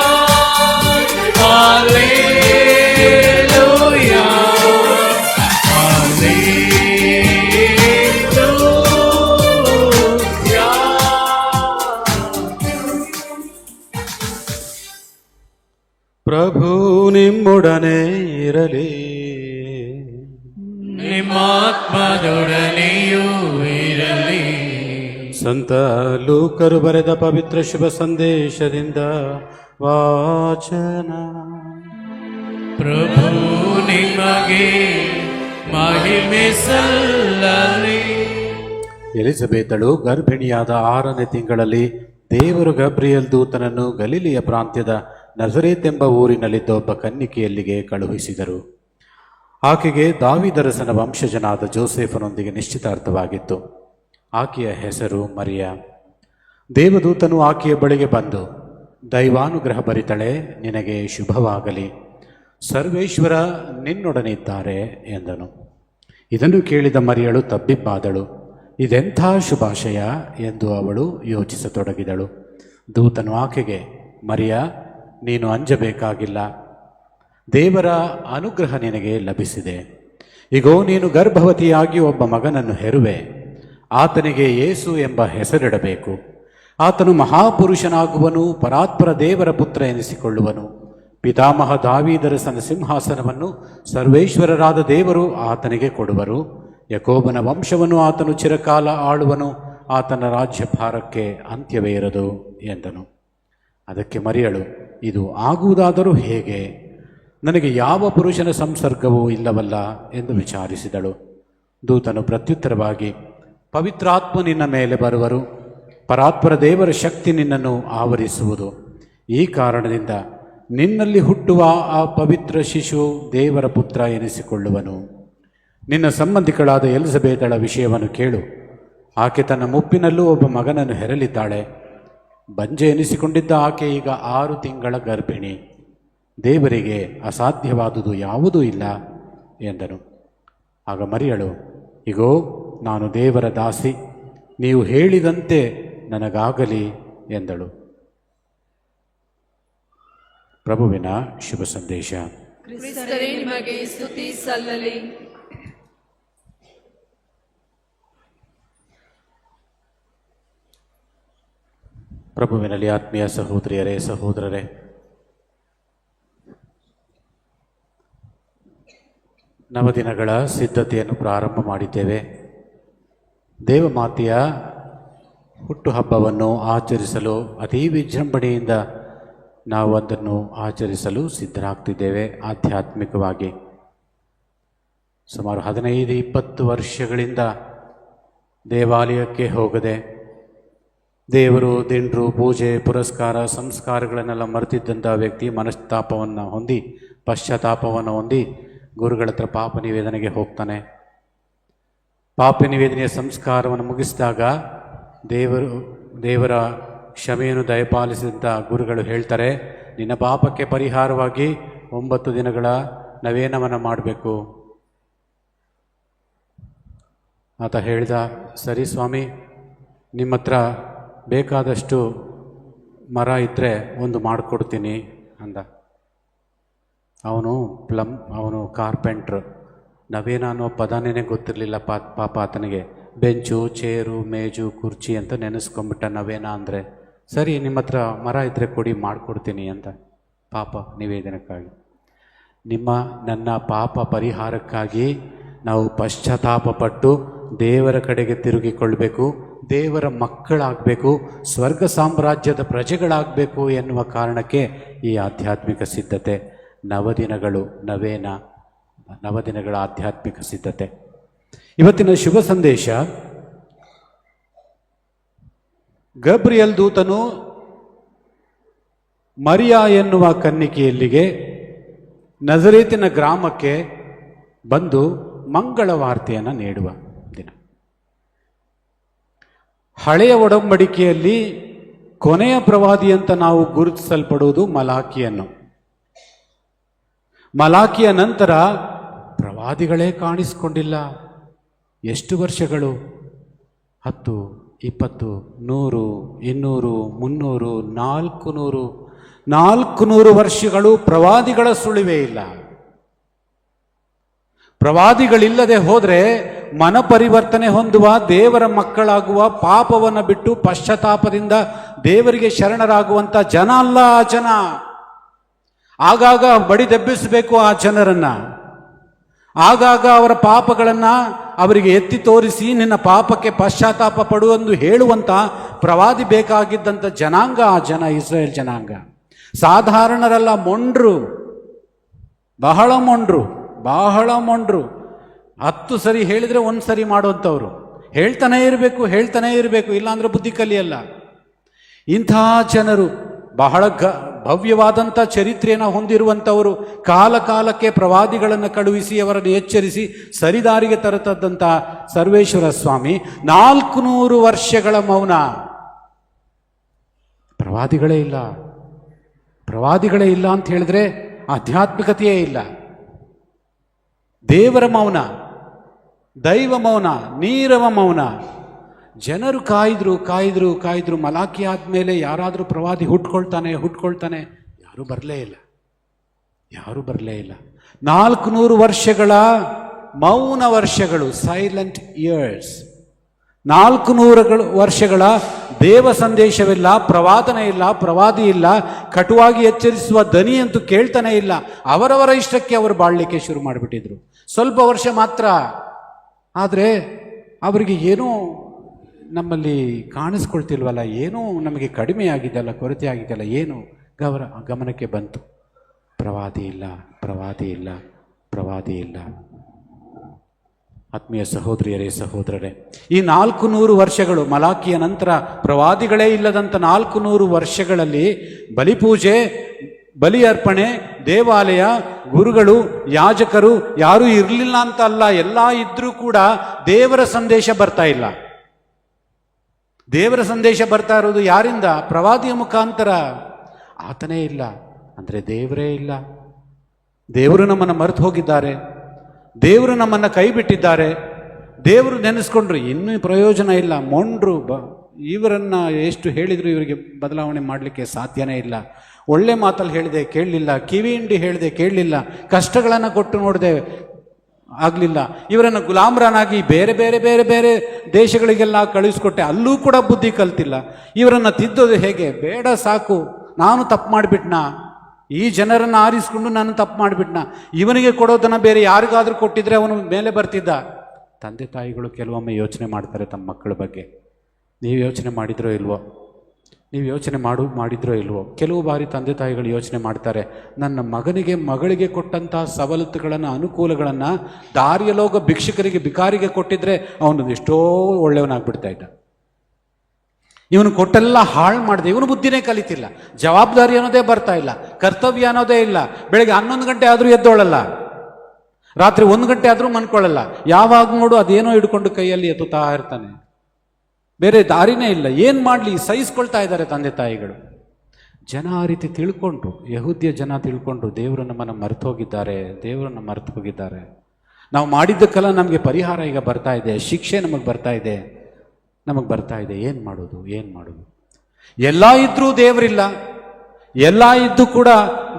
ಹಲ್ಲೆಲೂಯಾ ಹಲ್ಲೆಲೂಯಾ ಪ್ರಭು ನಿಮ್ಮೊಡನೆ ಇರಲಿ. ನಿಮ್ಮಾತ್ಮದೊಡನೆಯೂ ಇರಲಿ. ಸಂತ ಲೂಕರು ಬರೆದ ಪವಿತ್ರ ಶುಭ ಸಂದೇಶದಿಂದ ವಾಚನ. ಪ್ರಭು ನಿಮಗೆ ಮಹಿಮೆ ಸಲ್ಲಲಿ. ಎಲಿಜಬೆತಳು ಗರ್ಭಿಣಿಯಾದ 6ನೇ ತಿಂಗಳಲ್ಲಿ ದೇವರು ಗಬ್ರಿಯಲ್ ದೂತನನ್ನು ಗಲಿಲಿಯ ಪ್ರಾಂತ್ಯದ ನಜರೇತ್ ಎಂಬ ಊರಿನಲ್ಲಿದ್ದ ಒಬ್ಬ ಕನ್ನಿಕೆಯಲ್ಲಿಗೆ ಕಳುಹಿಸಿದರು. ಆಕೆಗೆ ದಾವೀದರಸನ ವಂಶಜನಾದ ಜೋಸೆಫನೊಂದಿಗೆ ನಿಶ್ಚಿತಾರ್ಥವಾಗಿತ್ತು. ಆಕೆಯ ಹೆಸರು ಮರಿಯ. ದೇವದೂತನು ಆಕೆಯ ಬಳಿಗೆ ಬಂದು, ದೈವಾನುಗ್ರಹ ಭರಿತಳೆ, ನಿನಗೆ ಶುಭವಾಗಲಿ, ಸರ್ವೇಶ್ವರ ನಿನ್ನೊಡನಿದ್ದಾರೆ ಎಂದನು. ಇದನ್ನು ಕೇಳಿದ ಮರಿಯಳು ತಬ್ಬಿಬ್ಬಾದಳು. ಇದೆಂಥ ಶುಭಾಶಯ ಎಂದು ಅವಳು ಯೋಚಿಸತೊಡಗಿದಳು. ದೂತನು ಆಕೆಗೆ, ಮರಿಯ, ನೀನು ಅಂಜಬೇಕಾಗಿಲ್ಲ, ದೇವರ ಅನುಗ್ರಹ ನಿನಗೆ ಲಭಿಸಿದೆ. ಈಗೋ ನೀನು ಗರ್ಭವತಿಯಾಗಿ ಒಬ್ಬ ಮಗನನ್ನು ಹೆರುವೆ. ಆತನಿಗೆ ಯೇಸು ಎಂಬ ಹೆಸರಿಡಬೇಕು. ಆತನು ಮಹಾಪುರುಷನಾಗುವನು, ಪರಾತ್ಪರ ದೇವರ ಪುತ್ರ ಎನಿಸಿಕೊಳ್ಳುವನು. ಪಿತಾಮಹ ದಾವೀದರಸನ ಸಿಂಹಾಸನವನ್ನು ಸರ್ವೇಶ್ವರರಾದ ದೇವರು ಆತನಿಗೆ ಕೊಡುವರು. ಯಾಕೋಬನ ವಂಶವನ್ನು ಆತನು ಚಿರಕಾಲ ಆಳುವನು. ಆತನ ರಾಜ್ಯಭಾರಕ್ಕೆ ಅಂತ್ಯವೇ ಇರದು ಎಂದನು. ಅದಕ್ಕೆ ಮರಿಯಳು, ಇದು ಆಗುವುದಾದರೂ ಹೇಗೆ? ನನಗೆ ಯಾವ ಪುರುಷನ ಸಂಸರ್ಗವೂ ಇಲ್ಲವಲ್ಲ ಎಂದು ವಿಚಾರಿಸಿದಳು. ದೂತನು ಪ್ರತ್ಯುತ್ತರವಾಗಿ, ಪವಿತ್ರಾತ್ಮ ನಿನ್ನ ಮೇಲೆ ಬರುವರು, ಪರಾತ್ಪರ ದೇವರ ಶಕ್ತಿ ನಿನ್ನನ್ನು ಆವರಿಸುವುದು. ಈ ಕಾರಣದಿಂದ ನಿನ್ನಲ್ಲಿ ಹುಟ್ಟುವ ಆ ಪವಿತ್ರ ಶಿಶು ದೇವರ ಪುತ್ರ ಎನಿಸಿಕೊಳ್ಳುವನು. ನಿನ್ನ ಸಂಬಂಧಿಗಳಾದ ಎಲಿಜಬೆತಳ ವಿಷಯವನ್ನು ಕೇಳು. ಆಕೆ ತನ್ನ ಮುಪ್ಪಿನಲ್ಲೂ ಒಬ್ಬ ಮಗನನ್ನು ಹೆರಲಿದ್ದಾಳೆ. ಬಂಜೆ ಎನಿಸಿಕೊಂಡಿದ್ದ ಆಕೆ ಈಗ 6 ತಿಂಗಳ ಗರ್ಭಿಣಿ. ದೇವರಿಗೆ ಅಸಾಧ್ಯವಾದುದು ಯಾವುದೂ ಇಲ್ಲ ಎಂದನು. ಆಗ ಮರಿಯಳು, ಇಗೋ, ನಾನು ದೇವರ ದಾಸಿ, ನೀವು ಹೇಳಿದಂತೆ ನನಗಾಗಲಿ ಎಂದಳು. ಪ್ರಭುವಿನ ಶುಭ ಸಂದೇಶ. ಕ್ರಿಸ್ತರೇ ನಿಮಗೆ ಸ್ತುತಿ ಸಲ್ಲಲಿ. ಪ್ರಭುವಿನಲ್ಲಿ ಆತ್ಮೀಯ ಸಹೋದರಿಯರೇ, ಸಹೋದರರೇ, ನವದಿನಗಳ ಸಿದ್ಧತೆಯನ್ನು ಪ್ರಾರಂಭ ಮಾಡಿದ್ದೇವೆ. ದೇವಮಾತೆಯ ಹುಟ್ಟುಹಬ್ಬವನ್ನು ಆಚರಿಸಲು ಅತೀ ವಿಜೃಂಭಣೆಯಿಂದ ನಾವು ಅದನ್ನು ಆಚರಿಸಲು ಸಿದ್ಧರಾಗ್ತಿದ್ದೇವೆ. ಆಧ್ಯಾತ್ಮಿಕವಾಗಿ ಸುಮಾರು 15-20 ವರ್ಷಗಳಿಂದ ದೇವಾಲಯಕ್ಕೆ ಹೋಗದೆ ದೇವರು, ದಿಂಡ್ರು, ಪೂಜೆ, ಪುರಸ್ಕಾರ, ಸಂಸ್ಕಾರಗಳನ್ನೆಲ್ಲ ಮರೆತಿದ್ದಂಥ ವ್ಯಕ್ತಿ ಮನಸ್ತಾಪವನ್ನು ಹೊಂದಿ, ಪಶ್ಚಾತ್ತಾಪವನ್ನು ಹೊಂದಿ ಗುರುಗಳ ಹತ್ರ ಪಾಪ ನಿವೇದನೆಗೆ ಹೋಗ್ತಾನೆ. ಪಾಪ ನಿವೇದನೆಯ ಸಂಸ್ಕಾರವನ್ನು ಮುಗಿಸಿದಾಗ ದೇವರ ಕ್ಷಮೆಯನ್ನು ದಯಪಾಲಿಸಿದಂಥ ಗುರುಗಳು ಹೇಳ್ತಾರೆ, ನಿನ್ನ ಪಾಪಕ್ಕೆ ಪರಿಹಾರವಾಗಿ 9 ದಿನಗಳ ನವೇನವನ್ನು ಮಾಡಬೇಕು. ಆತ ಹೇಳ್ದ, ಸರಿ ಸ್ವಾಮಿ, ನಿಮ್ಮ ಹತ್ರ ಬೇಕಾದಷ್ಟು ಮರ ಇದ್ದರೆ ಒಂದು ಮಾಡಿಕೊಡ್ತೀನಿ ಅಂದ. ಅವನು ಕಾರ್ಪೆಂಟ್ರು. ನವೇನ ಅನ್ನೋ ಪದನೇ ಗೊತ್ತಿರಲಿಲ್ಲ ಪಾಪ ಆತನಿಗೆ. ಬೆಂಚು, ಚೇರು, ಮೇಜು, ಕುರ್ಚಿ ಅಂತ ನೆನೆಸ್ಕೊಂಬಿಟ್ಟ ನವೇನ ಅಂದರೆ. ಸರಿ, ನಿಮ್ಮ ಹತ್ರ ಮರ ಇದ್ದರೆ ಕೊಡಿ, ಮಾಡಿಕೊಡ್ತೀನಿ ಅಂತ. ಪಾಪ ನಿವೇದನಕ್ಕಾಗಿ, ನನ್ನ ಪಾಪ ಪರಿಹಾರಕ್ಕಾಗಿ ನಾವು ಪಶ್ಚಾತ್ತಾಪಪಟ್ಟು ದೇವರ ಕಡೆಗೆ ತಿರುಗಿಕೊಳ್ಬೇಕು, ದೇವರ ಮಕ್ಕಳಾಗಬೇಕು, ಸ್ವರ್ಗ ಸಾಮ್ರಾಜ್ಯದ ಪ್ರಜೆಗಳಾಗಬೇಕು ಎನ್ನುವ ಕಾರಣಕ್ಕೆ ಈ ಆಧ್ಯಾತ್ಮಿಕ ಸಿದ್ಧತೆ. ನವದಿನಗಳ ಆಧ್ಯಾತ್ಮಿಕ ಸಿದ್ಧತೆ. ಇವತ್ತಿನ ಶುಭ ಸಂದೇಶ ಗಬ್ರಿಯಲ್ ದೂತನು ಮರಿಯಾ ಎನ್ನುವ ಕನ್ನಿಕೆಯಲ್ಲಿಗೆ ನಜರೇತಿನ ಗ್ರಾಮಕ್ಕೆ ಬಂದು ಮಂಗಳ ವಾರ್ತೆಯನ್ನು ನೀಡುವ ದಿನ. ಹಳೆಯ ಒಡಂಬಡಿಕೆಯಲ್ಲಿ ಕೊನೆಯ ಪ್ರವಾದಿ ಅಂತ ನಾವು ಗುರುತಿಸಲ್ಪಡುವುದು ಮಲಾಕಿಯನ್ನು. ಮಲಾಕಿಯ ನಂತರ ಪ್ರವಾದಿಗಳೇ ಕಾಣಿಸಿಕೊಂಡಿಲ್ಲ. ಎಷ್ಟು ವರ್ಷಗಳು? 10, 20, 100, 200, 300, 400 ವರ್ಷಗಳು ಪ್ರವಾದಿಗಳ ಸುಳಿವೇ ಇಲ್ಲ. ಪ್ರವಾದಿಗಳಿಲ್ಲದೆ ಹೋದರೆ ಮನಪರಿವರ್ತನೆ ಹೊಂದುವ, ದೇವರ ಮಕ್ಕಳಾಗುವ, ಪಾಪವನ್ನು ಬಿಟ್ಟು ಪಶ್ಚಾತ್ತಾಪದಿಂದ ದೇವರಿಗೆ ಶರಣರಾಗುವಂಥ ಜನ ಅಲ್ಲ ಆ ಜನ. ಆಗಾಗ ಬಡಿದೆಬ್ಬಿಸಬೇಕು ಆ ಜನರನ್ನ. ಆಗಾಗ ಅವರ ಪಾಪಗಳನ್ನು ಅವರಿಗೆ ಎತ್ತಿ ತೋರಿಸಿ ನಿನ್ನ ಪಾಪಕ್ಕೆ ಪಶ್ಚಾತ್ತಾಪ ಪಡುವೆಂದು ಹೇಳುವಂಥ ಪ್ರವಾದಿ ಬೇಕಾಗಿದ್ದಂಥ ಜನಾಂಗ ಆ ಜನ, ಇಸ್ರಾಯೇಲ್ ಜನಾಂಗ. ಸಾಧಾರಣರಲ್ಲ, ಮೊಂಡ್ರು, ಬಹಳ ಮೊಂಡ್ರು. 10 ಸರಿ ಹೇಳಿದರೆ 1 ಸರಿ ಮಾಡುವಂಥವ್ರು. ಹೇಳ್ತಾನೆ ಇರಬೇಕು, ಇಲ್ಲಾಂದ್ರೆ ಬುದ್ಧಿ ಕಲಿಯಲ್ಲ. ಇಂಥ ಜನರು ಬಹಳ ಭವ್ಯವಾದಂಥ ಚರಿತ್ರೆಯನ್ನು ಹೊಂದಿರುವಂಥವರು. ಕಾಲಕ್ಕೆ ಪ್ರವಾದಿಗಳನ್ನು ಕಳುಹಿಸಿ ಅವರನ್ನು ಎಚ್ಚರಿಸಿ ಸರಿದಾರಿಗೆ ತರುತ್ತದ್ದಂಥ ಸರ್ವೇಶ್ವರ ಸ್ವಾಮಿ 400 ವರ್ಷಗಳ ಮೌನ. ಪ್ರವಾದಿಗಳೇ ಇಲ್ಲ ಅಂತ ಹೇಳಿದ್ರೆ ಆಧ್ಯಾತ್ಮಿಕತೆಯೇ ಇಲ್ಲ. ದೇವರ ಮೌನ, ದೈವ ಮೌನ, ನೀರವ ಮೌನ. ಜನರು ಕಾಯ್ದ್ರು. ಮಲಾಕಿ ಆದಮೇಲೆ ಯಾರಾದರೂ ಪ್ರವಾದಿ ಹುಟ್ಕೊಳ್ತಾನೆ. ಯಾರೂ ಬರಲೇ ಇಲ್ಲ. 400 ವರ್ಷಗಳ ಮೌನ ವರ್ಷಗಳು, ಸೈಲೆಂಟ್ ಇಯರ್ಸ್. 400 ವರ್ಷಗಳ ದೇವ ಸಂದೇಶವಿಲ್ಲ, ಪ್ರವಾದನೆ ಇಲ್ಲ, ಪ್ರವಾದಿ ಇಲ್ಲ, ಕಟುವಾಗಿ ಎಚ್ಚರಿಸುವ ದನಿ ಅಂತೂ ಕೇಳ್ತಾನೆ ಇಲ್ಲ. ಅವರವರ ಇಷ್ಟಕ್ಕೆ ಅವರು ಬಾಳಲಿಕ್ಕೆ ಶುರು ಮಾಡಿಬಿಟ್ಟಿದ್ರು. ಸ್ವಲ್ಪ ವರ್ಷ ಮಾತ್ರ. ಆದರೆ ಅವರಿಗೆ ಏನೋ ನಮ್ಮಲ್ಲಿ ಕಾಣಿಸ್ಕೊಳ್ತಿಲ್ವಲ್ಲ, ಏನೋ ನಮಗೆ ಕಡಿಮೆ ಆಗಿದೆಯಲ್ಲ, ಕೊರತೆ ಆಗಿದೆಯಲ್ಲ, ಏನು ಗಮನಕ್ಕೆ ಬಂತು. ಪ್ರವಾದಿ ಇಲ್ಲ. ಆತ್ಮೀಯ ಸಹೋದರಿಯರೇ, ಸಹೋದರರೇ, ಈ 400 ವರ್ಷಗಳು, ಮಲಾಕಿಯ ನಂತರ ಪ್ರವಾದಿಗಳೇ ಇಲ್ಲದಂಥ 400 ವರ್ಷಗಳಲ್ಲಿ ಬಲಿಪೂಜೆ, ಬಲಿ ಅರ್ಪಣೆ, ದೇವಾಲಯ, ಗುರುಗಳು, ಯಾಜಕರು ಯಾರೂ ಇರಲಿಲ್ಲ ಅಂತ ಅಲ್ಲ, ಎಲ್ಲ ಇದ್ರೂ ಕೂಡ ದೇವರ ಸಂದೇಶ ಬರ್ತಾ ಇಲ್ಲ. ದೇವರ ಸಂದೇಶ ಬರ್ತಾ ಇರೋದು ಯಾರಿಂದ? ಪ್ರವಾದಿಯ ಮುಖಾಂತರ. ಆತನೇ ಇಲ್ಲ ಅಂದರೆ ದೇವರೇ ಇಲ್ಲ. ದೇವರು ನಮ್ಮನ್ನು ಮರೆತು ಹೋಗಿದ್ದಾರೆ. ದೇವರು ನಮ್ಮನ್ನು ಕೈ ಬಿಟ್ಟಿದ್ದಾರೆ. ದೇವರು ನೆನೆಸ್ಕೊಂಡ್ರು ಇನ್ನೂ ಪ್ರಯೋಜನ ಇಲ್ಲ. ಮೊಂಡ್ರು ಇವರನ್ನ ಎಷ್ಟು ಹೇಳಿದ್ರು ಇವರಿಗೆ ಬದಲಾವಣೆ ಮಾಡಲಿಕ್ಕೆ ಸಾಧ್ಯನೇ ಇಲ್ಲ. ಒಳ್ಳೆ ಮಾತಲ್ಲಿ ಹೇಳಿದೆ ಕೇಳಲಿಲ್ಲ, ಕಿವಿ ಹಿಂಡಿ ಹೇಳಿದೆ ಕೇಳಲಿಲ್ಲ, ಕಷ್ಟಗಳನ್ನು ಕೊಟ್ಟು ನೋಡಿದೆ ಆಗಲಿಲ್ಲ. ಇವರನ್ನು ಗುಲಾಮ್ರನಾಗಿ ಬೇರೆ ಬೇರೆ ಬೇರೆ ಬೇರೆ ದೇಶಗಳಿಗೆಲ್ಲ ಕಳಿಸ್ಕೊಟ್ಟೆ, ಅಲ್ಲೂ ಕೂಡ ಬುದ್ಧಿ ಕಲ್ತಿಲ್ಲ. ಇವರನ್ನು ತಿದ್ದೋದು ಹೇಗೆ? ಬೇಡ ಸಾಕು, ನಾನು ತಪ್ಪು ಮಾಡಿಬಿಟ್ನಾ, ಈ ಜನರನ್ನು ಆರಿಸ್ಕೊಂಡು ನಾನು ತಪ್ಪು ಮಾಡಿಬಿಟ್ನಾ, ಇವನಿಗೆ ಕೊಡೋದನ್ನು ಬೇರೆ ಯಾರಿಗಾದರೂ ಕೊಟ್ಟಿದ್ರೆ ಅವನು ಮೇಲೆ ಬರ್ತಿದ್ದ. ತಂದೆ ತಾಯಿಗಳು ಕೆಲವೊಮ್ಮೆ ಯೋಚನೆ ಮಾಡ್ತಾರೆ ತಮ್ಮ ಮಕ್ಕಳ ಬಗ್ಗೆ. ನೀವು ಯೋಚನೆ ಮಾಡಿದ್ರೋ ಇಲ್ವೋ? ಮಾಡಿದ್ರೋ ಇಲ್ವೋ? ಕೆಲವು ಬಾರಿ ತಂದೆ ತಾಯಿಗಳು ಯೋಚನೆ ಮಾಡ್ತಾರೆ, ನನ್ನ ಮಗನಿಗೆ ಮಗಳಿಗೆ ಕೊಟ್ಟಂಥ ಸವಲತ್ತುಗಳನ್ನು, ಅನುಕೂಲಗಳನ್ನು ದಾರಿಯಲ್ಲೋಗ ಭಿಕ್ಷುಕರಿಗೆ, ಬಿಕಾರಿಗೆ ಕೊಟ್ಟಿದ್ರೆ ಅವನು ಎಷ್ಟೋ ಒಳ್ಳೆಯವನಾಗ್ಬಿಡ್ತಾ ಇದ್ದ. ಇವನು ಕೊಟ್ಟೆಲ್ಲ ಹಾಳು ಮಾಡಿದೆ. ಇವನು ಬುದ್ಧಿನೇ ಕಲಿತಿಲ್ಲ, ಜವಾಬ್ದಾರಿ ಅನ್ನೋದೇ ಬರ್ತಾ ಇಲ್ಲ, ಕರ್ತವ್ಯ ಅನ್ನೋದೇ ಇಲ್ಲ. ಬೆಳಗ್ಗೆ 11 ಗಂಟೆ ಆದರೂ ಎದ್ದೋಳಲ್ಲ, ರಾತ್ರಿ 1 ಗಂಟೆ ಆದರೂ ಮನ್ಕೊಳ್ಳಲ್ಲ. ಯಾವಾಗ ನೋಡು ಅದೇನೋ ಹಿಡ್ಕೊಂಡು ಕೈಯಲ್ಲಿ ಎತ್ತುತ್ತಾ ಇರ್ತಾನೆ. ಬೇರೆ ದಾರಿನೇ ಇಲ್ಲ. ಏನು ಮಾಡಲಿ? ಸಹಿಸ್ಕೊಳ್ತಾ ಇದ್ದಾರೆ ತಂದೆ ತಾಯಿಗಳು. ಜನ ಆ ರೀತಿ ತಿಳ್ಕೊಂಡ್ರು, ಯಹೂದ್ಯ ಜನ ತಿಳ್ಕೊಂಡ್ರು, ದೇವರು ನಮ್ಮನ್ನು ಮರೆತು ಹೋಗಿದ್ದಾರೆ. ನಾವು ಮಾಡಿದ್ದಕ್ಕೆಲ್ಲ ನಮಗೆ ಪರಿಹಾರ ಈಗ ಬರ್ತಾ ಇದೆ, ಶಿಕ್ಷೆ ನಮಗೆ ಬರ್ತಾ ಇದೆ. ಏನು ಮಾಡೋದು? ಎಲ್ಲ ಇದ್ರೂ ದೇವರಿಲ್ಲ, ಎಲ್ಲ ಇದ್ದು ಕೂಡ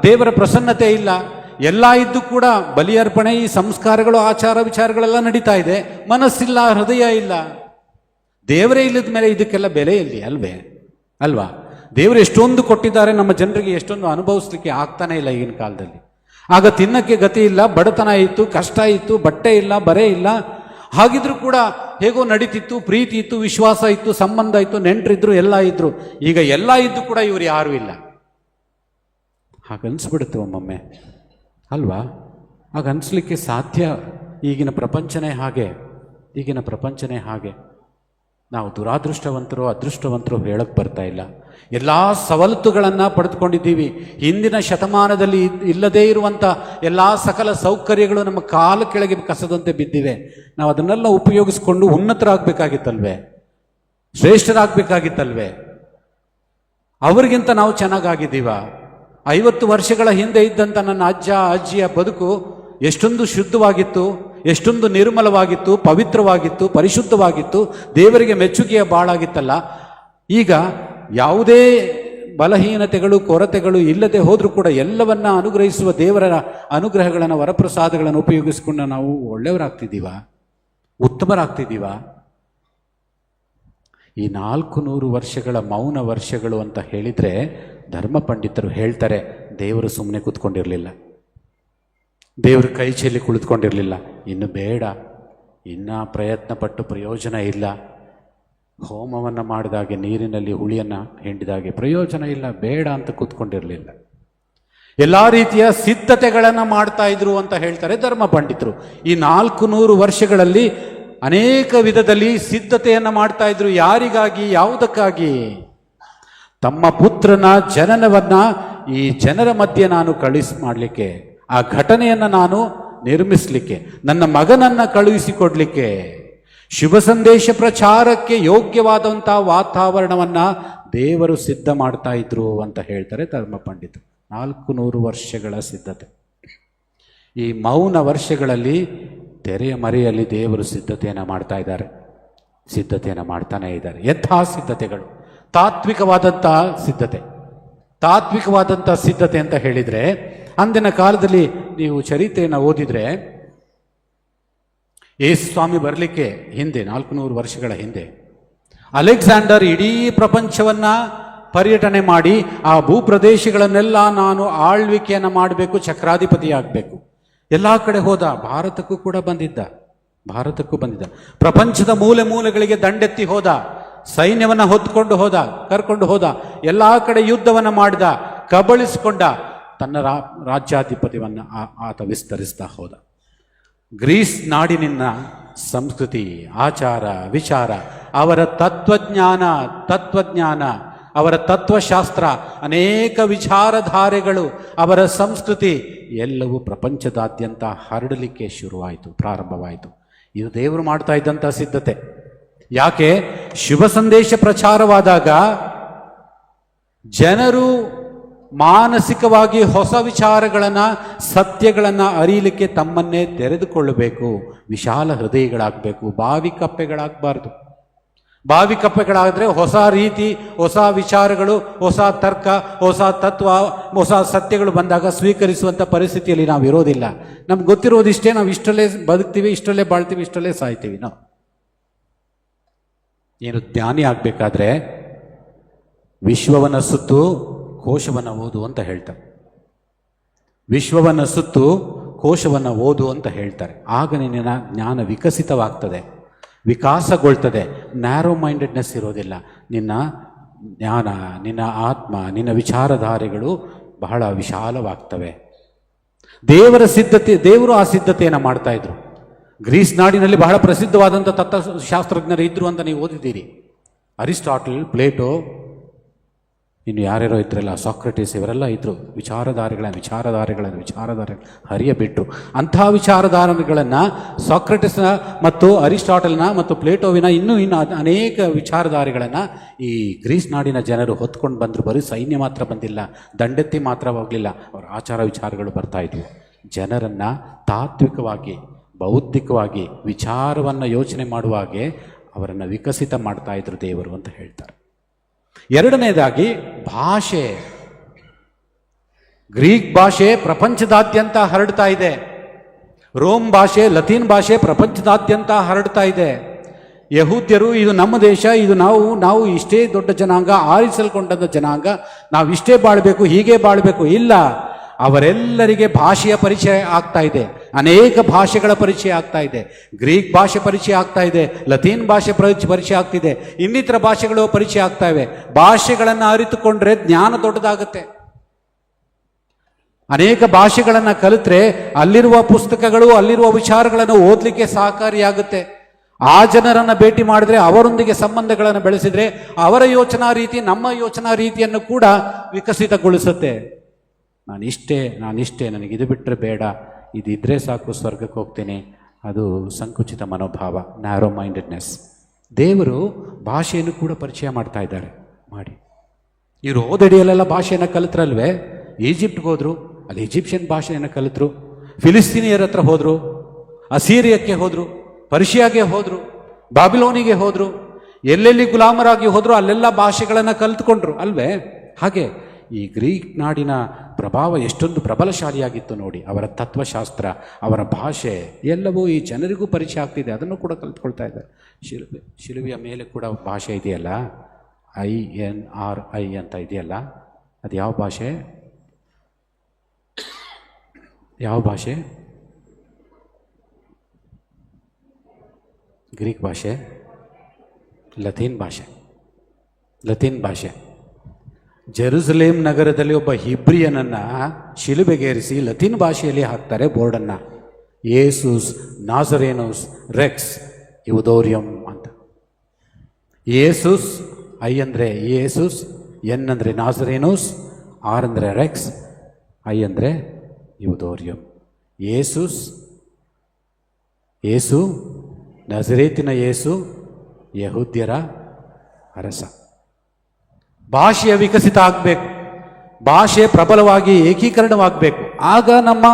ದೇವರ ಪ್ರಸನ್ನತೆ ಇಲ್ಲ, ಎಲ್ಲ ಇದ್ದು ಕೂಡ ಬಲಿ ಅರ್ಪಣೆ, ಈ ಸಂಸ್ಕಾರಗಳು, ಆಚಾರ ವಿಚಾರಗಳೆಲ್ಲ ನಡೀತಾ ಇದೆ, ಮನಸ್ಸಿಲ್ಲ, ಹೃದಯ ಇಲ್ಲ. ದೇವರೇ ಇಲ್ಲದ ಮೇಲೆ ಇದಕ್ಕೆಲ್ಲ ಬೆಲೆ ಎಲ್ಲಿ? ಅಲ್ವಾ? ದೇವರು ಎಷ್ಟೊಂದು ಕೊಟ್ಟಿದ್ದಾರೆ ನಮ್ಮ ಜನರಿಗೆ, ಎಷ್ಟೊಂದು ಅನುಭವಿಸ್ಲಿಕ್ಕೆ ಆಗ್ತಾನೆ ಇಲ್ಲ ಈಗಿನ ಕಾಲದಲ್ಲಿ. ಆಗ ತಿನ್ನಕ್ಕೆ ಗತಿ ಇಲ್ಲ, ಬಡತನ ಇತ್ತು, ಕಷ್ಟ ಇತ್ತು, ಬಟ್ಟೆ ಇಲ್ಲ, ಬರೆ ಇಲ್ಲ. ಹಾಗಿದ್ರು ಕೂಡ ಹೇಗೋ ನಡೀತಿತ್ತು, ಪ್ರೀತಿ ಇತ್ತು, ವಿಶ್ವಾಸ ಇತ್ತು, ಸಂಬಂಧ ಇತ್ತು, ನೆಂಟರಿದ್ರು, ಎಲ್ಲ ಇದ್ರು. ಈಗ ಎಲ್ಲ ಇದ್ದು ಕೂಡ ಇವರು ಯಾರೂ ಇಲ್ಲ. ಹಾಗನ್ಸ್ಬಿಡುತ್ತೆ ಒಮ್ಮೊಮ್ಮೆ, ಅಲ್ವಾ? ಹಾಗನ್ಸ್ಲಿಕ್ಕೆ ಸಾಧ್ಯ. ಈಗಿನ ಪ್ರಪಂಚನೇ ಹಾಗೆ. ನಾವು ದುರಾದೃಷ್ಟವಂತರು ಅದೃಷ್ಟವಂತರು ಹೇಳಕ್ಕೆ ಬರ್ತಾ ಇಲ್ಲ. ಎಲ್ಲ ಸವಲತ್ತುಗಳನ್ನು ಪಡೆದುಕೊಂಡಿದ್ದೀವಿ. ಹಿಂದಿನ ಶತಮಾನದಲ್ಲಿ ಇಲ್ಲದೇ ಇರುವಂಥ ಎಲ್ಲ ಸಕಲ ಸೌಕರ್ಯಗಳು ನಮ್ಮ ಕಾಲ ಕೆಳಗೆ ಕಸದಂತೆ ಬಿದ್ದಿವೆ. ನಾವು ಅದನ್ನೆಲ್ಲ ಉಪಯೋಗಿಸ್ಕೊಂಡು ಉನ್ನತರಾಗಬೇಕಾಗಿತ್ತಲ್ವೇ, ಶ್ರೇಷ್ಠರಾಗಬೇಕಾಗಿತ್ತಲ್ವೇ? ಅವರಿಗಿಂತ ನಾವು ಚೆನ್ನಾಗಾಗಿದ್ದೀವ? 50 ವರ್ಷಗಳ ಹಿಂದೆ ಇದ್ದಂಥ ನನ್ನ ಅಜ್ಜ ಅಜ್ಜಿಯ ಬದುಕು ಎಷ್ಟೊಂದು ಶುದ್ಧವಾಗಿತ್ತು, ಎಷ್ಟೊಂದು ನಿರ್ಮಲವಾಗಿತ್ತು, ಪವಿತ್ರವಾಗಿತ್ತು, ಪರಿಶುದ್ಧವಾಗಿತ್ತು, ದೇವರಿಗೆ ಮೆಚ್ಚುಗೆಯ ಬಾಳಾಗಿತ್ತಲ್ಲ. ಈಗ ಯಾವುದೇ ಬಲಹೀನತೆಗಳು ಕೊರತೆಗಳು ಇಲ್ಲದೆ ಹೋದರೂ ಕೂಡ ಎಲ್ಲವನ್ನ ಅನುಗ್ರಹಿಸುವ ದೇವರ ಅನುಗ್ರಹಗಳನ್ನು ವರಪ್ರಸಾದಗಳನ್ನು ಉಪಯೋಗಿಸಿಕೊಂಡು ನಾವು ಒಳ್ಳೆಯವರಾಗ್ತಿದ್ದೀವ, ಉತ್ತಮರಾಗ್ತಿದ್ದೀವ? ಈ 400 ವರ್ಷಗಳ ಮೌನ ವರ್ಷಗಳು ಅಂತ ಹೇಳಿದರೆ ಧರ್ಮ ಪಂಡಿತರು ಹೇಳ್ತಾರೆ, ದೇವರು ಸುಮ್ಮನೆ ಕೂತ್ಕೊಂಡಿರಲಿಲ್ಲ, ದೇವರು ಕೈ ಚೆಲ್ಲಿ ಕುಳಿತುಕೊಂಡಿರಲಿಲ್ಲ. ಇನ್ನು ಬೇಡ, ಇನ್ನೂ ಪ್ರಯತ್ನ ಪಟ್ಟು ಪ್ರಯೋಜನ ಇಲ್ಲ. ಹೋಮವನ್ನು ಮಾಡಿದಾಗೆ ನೀರಿನಲ್ಲಿ ಹುಳಿಯನ್ನು ಹಿಂಡಿದಾಗೆ ಪ್ರಯೋಜನ ಇಲ್ಲ, ಬೇಡ ಅಂತ ಕೂತ್ಕೊಂಡಿರಲಿಲ್ಲ. ಎಲ್ಲ ರೀತಿಯ ಸಿದ್ಧತೆಗಳನ್ನು ಮಾಡ್ತಾ ಇದ್ರು ಅಂತ ಹೇಳ್ತಾರೆ ಧರ್ಮ ಪಂಡಿತರು. ಈ 400 ವರ್ಷಗಳಲ್ಲಿ ಅನೇಕ ವಿಧದಲ್ಲಿ ಸಿದ್ಧತೆಯನ್ನು ಮಾಡ್ತಾ ಇದ್ರು. ಯಾರಿಗಾಗಿ? ಯಾವುದಕ್ಕಾಗಿ? ತಮ್ಮ ಪುತ್ರನ ಜನನವನ್ನ ಈ ಜನರ ಮಧ್ಯೆ ನಾನು ಮಾಡಲಿಕ್ಕೆ, ಆ ಘಟನೆಯನ್ನು ನಾನು ನಿರ್ಮಿಸಲಿಕ್ಕೆ, ನನ್ನ ಮಗನನ್ನ ಕಳುಹಿಸಿಕೊಡ್ಲಿಕ್ಕೆ, ಶುಭ ಸಂದೇಶ ಪ್ರಚಾರಕ್ಕೆ ಯೋಗ್ಯವಾದಂಥ ವಾತಾವರಣವನ್ನ ದೇವರು ಸಿದ್ಧ ಮಾಡ್ತಾ ಇದ್ರು ಅಂತ ಹೇಳ್ತಾರೆ ಧರ್ಮ ಪಂಡಿತರು. 400 ವರ್ಷಗಳ ಸಿದ್ಧತೆ. ಈ ಮೌನ ವರ್ಷಗಳಲ್ಲಿ ತೆರೆಯ ಮರೆಯಲ್ಲಿ ದೇವರು ಸಿದ್ಧತೆಯನ್ನು ಮಾಡ್ತಾ ಇದ್ದಾರೆ, ಸಿದ್ಧತೆಯನ್ನು ಮಾಡ್ತಾನೆ ಇದ್ದಾರೆ. ಎಂಥ ಸಿದ್ಧತೆಗಳು! ತಾತ್ವಿಕವಾದಂತಹ ಸಿದ್ಧತೆ. ತಾತ್ವಿಕವಾದಂಥ ಸಿದ್ಧತೆ ಅಂತ ಹೇಳಿದರೆ, ಅಂದಿನ ಕಾಲದಲ್ಲಿ ನೀವು ಚರಿತ್ರೆಯನ್ನು ಓದಿದರೆ, ಯೇಸು ಸ್ವಾಮಿ ಬರಲಿಕ್ಕೆ ಹಿಂದೆ 400 ವರ್ಷಗಳ ಹಿಂದೆ ಅಲೆಕ್ಸಾಂಡರ್ ಇಡೀ ಪ್ರಪಂಚವನ್ನ ಪರ್ಯಟನೆ ಮಾಡಿ ಆ ಭೂಪ್ರದೇಶಗಳನ್ನೆಲ್ಲ ನಾನು ಆಳ್ವಿಕೆಯನ್ನು ಮಾಡಬೇಕು, ಚಕ್ರಾಧಿಪತಿ ಆಗಬೇಕು, ಎಲ್ಲ ಕಡೆ ಹೋದ. ಭಾರತಕ್ಕೂ ಕೂಡ ಬಂದಿದ್ದ, ಭಾರತಕ್ಕೂ ಬಂದಿದ್ದ. ಪ್ರಪಂಚದ ಮೂಲೆ ಮೂಲೆಗಳಿಗೆ ದಂಡೆತ್ತಿ ಹೋದ, ಸೈನ್ಯವನ್ನು ಹೊತ್ಕೊಂಡು ಹೋದ, ಕರ್ಕೊಂಡು ಹೋದ, ಎಲ್ಲ ಕಡೆ ಯುದ್ಧವನ್ನು ಮಾಡಿದ, ಕಬಳಿಸಿಕೊಂಡ. ತನ್ನ ರಾಜ್ಯಾಧಿಪತ್ಯವನ್ನು ಆತ ವಿಸ್ತರಿಸ್ತಾ ಹೋದ. ಗ್ರೀಸ್ ನಾಡಿನಿಂದ ಸಂಸ್ಕೃತಿ, ಆಚಾರ, ವಿಚಾರ, ಅವರ ತತ್ವಜ್ಞಾನ, ಅವರ ತತ್ವಶಾಸ್ತ್ರ, ಅನೇಕ ವಿಚಾರಧಾರೆಗಳು, ಅವರ ಸಂಸ್ಕೃತಿ ಎಲ್ಲವೂ ಪ್ರಪಂಚದಾದ್ಯಂತ ಹರಡಲಿಕ್ಕೆ ಶುರುವಾಯಿತು, ಪ್ರಾರಂಭವಾಯಿತು. ಇದು ದೇವರು ಮಾಡ್ತಾ ಇದ್ದಂಥ ಸಿದ್ಧತೆ. ಯಾಕೆ? ಶುಭ ಸಂದೇಶ ಪ್ರಚಾರವಾದಾಗ ಜನರು ಮಾನಸಿಕವಾಗಿ ಹೊಸ ವಿಚಾರಗಳನ್ನು, ಸತ್ಯಗಳನ್ನು ಅರಿಯಲಿಕ್ಕೆ ತಮ್ಮನ್ನೇ ತೆರೆದುಕೊಳ್ಳಬೇಕು, ವಿಶಾಲ ಹೃದಯಗಳಾಗಬೇಕು, ಬಾವಿ ಕಪ್ಪೆಗಳಾಗಬಾರ್ದು. ಬಾವಿ ಕಪ್ಪೆಗಳಾದರೆ ಹೊಸ ರೀತಿ, ಹೊಸ ವಿಚಾರಗಳು, ಹೊಸ ತರ್ಕ, ಹೊಸ ತತ್ವ, ಹೊಸ ಸತ್ಯಗಳು ಬಂದಾಗ ಸ್ವೀಕರಿಸುವಂಥ ಪರಿಸ್ಥಿತಿಯಲ್ಲಿ ನಾವು ಇರೋದಿಲ್ಲ. ನಮ್ಗೆ ಗೊತ್ತಿರೋದಿಷ್ಟೇ, ನಾವು ಇಷ್ಟರಲ್ಲೇ ಬದುಕ್ತೀವಿ, ಇಷ್ಟರಲ್ಲೇ ಬಾಳ್ತೀವಿ, ಇಷ್ಟರಲ್ಲೇ ಸಾಯ್ತೀವಿ. ನಾವು ಏನು ಜ್ಞಾನಿ ಆಗಬೇಕಾದ್ರೆ ವಿಶ್ವವನ್ನು ಸುತ್ತು ಕೋಶವನ್ನು ಓದು ಅಂತ ಹೇಳ್ತಾರೆ. ವಿಶ್ವವನ್ನು ಸುತ್ತು ಕೋಶವನ್ನು ಓದು ಅಂತ ಹೇಳ್ತಾರೆ. ಆಗ ನಿನ್ನ ಜ್ಞಾನ ವಿಕಸಿತವಾಗ್ತದೆ, ವಿಕಾಸಗೊಳ್ತದೆ. ನ್ಯಾರೋ ಮೈಂಡೆಡ್ನೆಸ್ ಇರೋದಿಲ್ಲ. ನಿನ್ನ ಜ್ಞಾನ, ನಿನ್ನ ಆತ್ಮ, ನಿನ್ನ ವಿಚಾರಧಾರೆಗಳು ಬಹಳ ವಿಶಾಲವಾಗ್ತವೆ. ದೇವರ ಸಿದ್ಧತೆ, ದೇವರು ಆ ಸಿದ್ಧತೆಯನ್ನು ಮಾಡ್ತಾ ಇದ್ರು. ಗ್ರೀಸ್ ನಾಡಿನಲ್ಲಿ ಬಹಳ ಪ್ರಸಿದ್ಧವಾದಂಥ ತತ್ವಶಾಸ್ತ್ರಜ್ಞರು ಇದ್ರು ಅಂತ ನೀವು ಓದಿದ್ದೀರಿ. ಅರಿಸ್ಟಾಟಲ್, ಪ್ಲೇಟೋ, ಇನ್ನು ಯಾರ್ಯಾರೋ ಇದ್ರಲ್ಲ, ಸಾಕ್ರೆಟಿಸ್, ಇವರೆಲ್ಲ ಇದ್ರು. ವಿಚಾರಧಾರೆಗಳನ್ನು ಹರಿಯಬಿಟ್ಟು ಅಂಥ ವಿಚಾರಧಾರೆಗಳನ್ನು ಸಾಕ್ರೆಟಿಸ್ನ ಮತ್ತು ಅರಿಸ್ಟಾಟಲ್ನ ಮತ್ತು ಪ್ಲೇಟೋವಿನ ಇನ್ನೂ ಅನೇಕ ವಿಚಾರಧಾರೆಗಳನ್ನು ಈ ಗ್ರೀಸ್ ನಾಡಿನ ಜನರು ಹೊತ್ಕೊಂಡು ಬಂದರು. ಬರೀ ಸೈನ್ಯ ಮಾತ್ರ ಬಂದಿಲ್ಲ, ದಂಡೆತ್ತಿ ಮಾತ್ರ ಹೋಗಲಿಲ್ಲ, ಅವರ ಆಚಾರ ವಿಚಾರಗಳು ಬರ್ತಾ ಇದ್ವು. ಜನರನ್ನು ತಾತ್ವಿಕವಾಗಿ, ಬೌದ್ಧಿಕವಾಗಿ, ವಿಚಾರವನ್ನು ಯೋಚನೆ ಮಾಡುವಾಗೆ ಅವರನ್ನು ವಿಕಸಿತ ಮಾಡ್ತಾ ಇದ್ರು ದೇವರು ಅಂತ ಹೇಳ್ತಾರೆ. ಎರಡನೇದಾಗಿ ಭಾಷೆ. ಗ್ರೀಕ್ ಭಾಷೆ ಪ್ರಪಂಚದಾದ್ಯಂತ ಹರಡ್ತಾ ಇದೆ. ರೋಮ್ ಭಾಷೆ, ಲತೀನ್ ಭಾಷೆ ಪ್ರಪಂಚದಾದ್ಯಂತ ಹರಡ್ತಾ ಇದೆ. ಯಹೂದ್ಯರು ಇದು ನಮ್ಮ ದೇಶ, ಇದು ನಾವು ಇಷ್ಟೇ ದೊಡ್ಡ ಜನಾಂಗ, ಆರಿಸಲ್ಕೊಂಡ ಜನಾಂಗ, ನಾವು ಇಷ್ಟೇ ಬಾಳಬೇಕು, ಹೀಗೆ ಬಾಳಬೇಕು. ಇಲ್ಲ, ಅವರೆಲ್ಲರಿಗೆ ಭಾಷೆಯ ಪರಿಚಯ ಆಗ್ತಾ ಇದೆ. ಅನೇಕ ಭಾಷೆಗಳ ಪರಿಚಯ ಆಗ್ತಾ ಇದೆ. ಗ್ರೀಕ್ ಭಾಷೆ ಪರಿಚಯ ಆಗ್ತಾ ಇದೆ, ಲತೀನ್ ಭಾಷೆ ಪರಿಚಯ ಆಗ್ತಿದೆ, ಇನ್ನಿತರ ಭಾಷೆಗಳು ಪರಿಚಯ ಆಗ್ತಾ ಇವೆ. ಭಾಷೆಗಳನ್ನು ಅರಿತುಕೊಂಡ್ರೆ ಜ್ಞಾನ ದೊಡ್ಡದಾಗುತ್ತೆ. ಅನೇಕ ಭಾಷೆಗಳನ್ನು ಕಲಿತ್ರೆ ಅಲ್ಲಿರುವ ಪುಸ್ತಕಗಳು, ಅಲ್ಲಿರುವ ವಿಚಾರಗಳನ್ನು ಓದಲಿಕ್ಕೆ ಸಹಕಾರಿಯಾಗುತ್ತೆ. ಆ ಜನರನ್ನು ಭೇಟಿ ಮಾಡಿದ್ರೆ ಅವರೊಂದಿಗೆ ಸಂಬಂಧಗಳನ್ನು ಬೆಳೆಸಿದ್ರೆ ಅವರ ಯೋಚನಾ ರೀತಿ ನಮ್ಮ ಯೋಚನಾ ರೀತಿಯನ್ನು ಕೂಡ ವಿಕಸಿತಗೊಳಿಸುತ್ತೆ. ನಾನಿಷ್ಟೇ ನನಗೆ ಇದು ಬಿಟ್ಟರೆ ಬೇಡ, ಇದಿದ್ರೆ ಸಾಕು, ಸ್ವರ್ಗಕ್ಕೆ ಹೋಗ್ತೀನಿ, ಅದು ಸಂಕುಚಿತ ಮನೋಭಾವ, ನ್ಯಾರೋ ಮೈಂಡೆಡ್ನೆಸ್. ದೇವರು ಭಾಷೆಯನ್ನು ಕೂಡ ಪರಿಚಯ ಮಾಡ್ತಾ ಇದ್ದಾರೆ. ಮಾಡಿ, ಇವರು ಓದಡಿಯಲ್ಲೆಲ್ಲ ಭಾಷೆಯನ್ನು ಕಲಿತ್ರಲ್ವೇ. ಈಜಿಪ್ಟ್ಗೆ ಹೋದರು, ಅಲ್ಲಿ ಈಜಿಪ್ಷಿಯನ್ ಭಾಷೆಯನ್ನು ಕಲಿತರು. ಫಿಲಿಸ್ತೀನಿಯರ ಹತ್ರ ಹೋದರು, ಅಸೀರಿಯಕ್ಕೆ ಹೋದರು, ಪರ್ಷಿಯಾಗೆ ಹೋದರು, ಬಾಬಿಲೋನಿಗೆ ಹೋದರು, ಎಲ್ಲೆಲ್ಲಿ ಗುಲಾಮರಾಗಿ ಹೋದರು ಅಲ್ಲೆಲ್ಲ ಭಾಷೆಗಳನ್ನು ಕಲಿತುಕೊಂಡ್ರು ಅಲ್ವೇ. ಹಾಗೆ ಈ ಗ್ರೀಕ್ ನಾಡಿನ ಪ್ರಭಾವ ಎಷ್ಟೊಂದು ಪ್ರಬಲಶಾಲಿಯಾಗಿತ್ತು ನೋಡಿ. ಅವರ ತತ್ವಶಾಸ್ತ್ರ, ಅವರ ಭಾಷೆ ಎಲ್ಲವೂ ಈ ಜನರಿಗೂ ಪರಿಚಯ ಆಗ್ತಿದೆ, ಅದನ್ನು ಕೂಡ ಕಲಿತ್ಕೊಳ್ತಾ ಇದ್ದಾರೆ. ಶಿಲುಬೆಯ ಮೇಲೆ ಕೂಡ ಭಾಷೆ ಇದೆಯಲ್ಲ, INRI ಅಂತ ಇದೆಯಲ್ಲ, ಅದು ಯಾವ ಭಾಷೆ? ಯಾವ ಭಾಷೆ? ಗ್ರೀಕ್ ಭಾಷೆ, ಲತೀನ್ ಭಾಷೆ. ಜೆರುಸಲೇಮ್ ನಗರದಲ್ಲಿ ಒಬ್ಬ ಹಿಬ್ರಿಯನನ್ನು ಶಿಲುಬೆಗೇರಿಸಿ ಲತೀನ್ ಭಾಷೆಯಲ್ಲಿ ಹಾಕ್ತಾರೆ ಬೋರ್ಡನ್ನು, ಯೇಸುಸ್ ನಾಜರೇನೋಸ್ ರೆಕ್ಸ್ ಯುದೋರಿಯಂ ಅಂತ. ಯೇಸುಸ್, ಐ ಅಂದರೆ ಯೇಸುಸ್, ಎನ್ ಅಂದರೆ ನಾಜರೇನೋಸ್, ಆರ್ ಅಂದರೆ ರೆಕ್ಸ್, ಐ ಅಂದರೆ ಯುದೋರಿಯಂ. ಯೇಸು ನಜರೇತಿನ ಯೇಸು, ಯಹೂದ್ಯರ ಅರಸ. ಭಾಷೆಯ ವಿಕಸಿತ ಆಗಬೇಕು, ಭಾಷೆ ಪ್ರಬಲವಾಗಿ ಏಕೀಕರಣವಾಗಬೇಕು. ಆಗ ನಮ್ಮ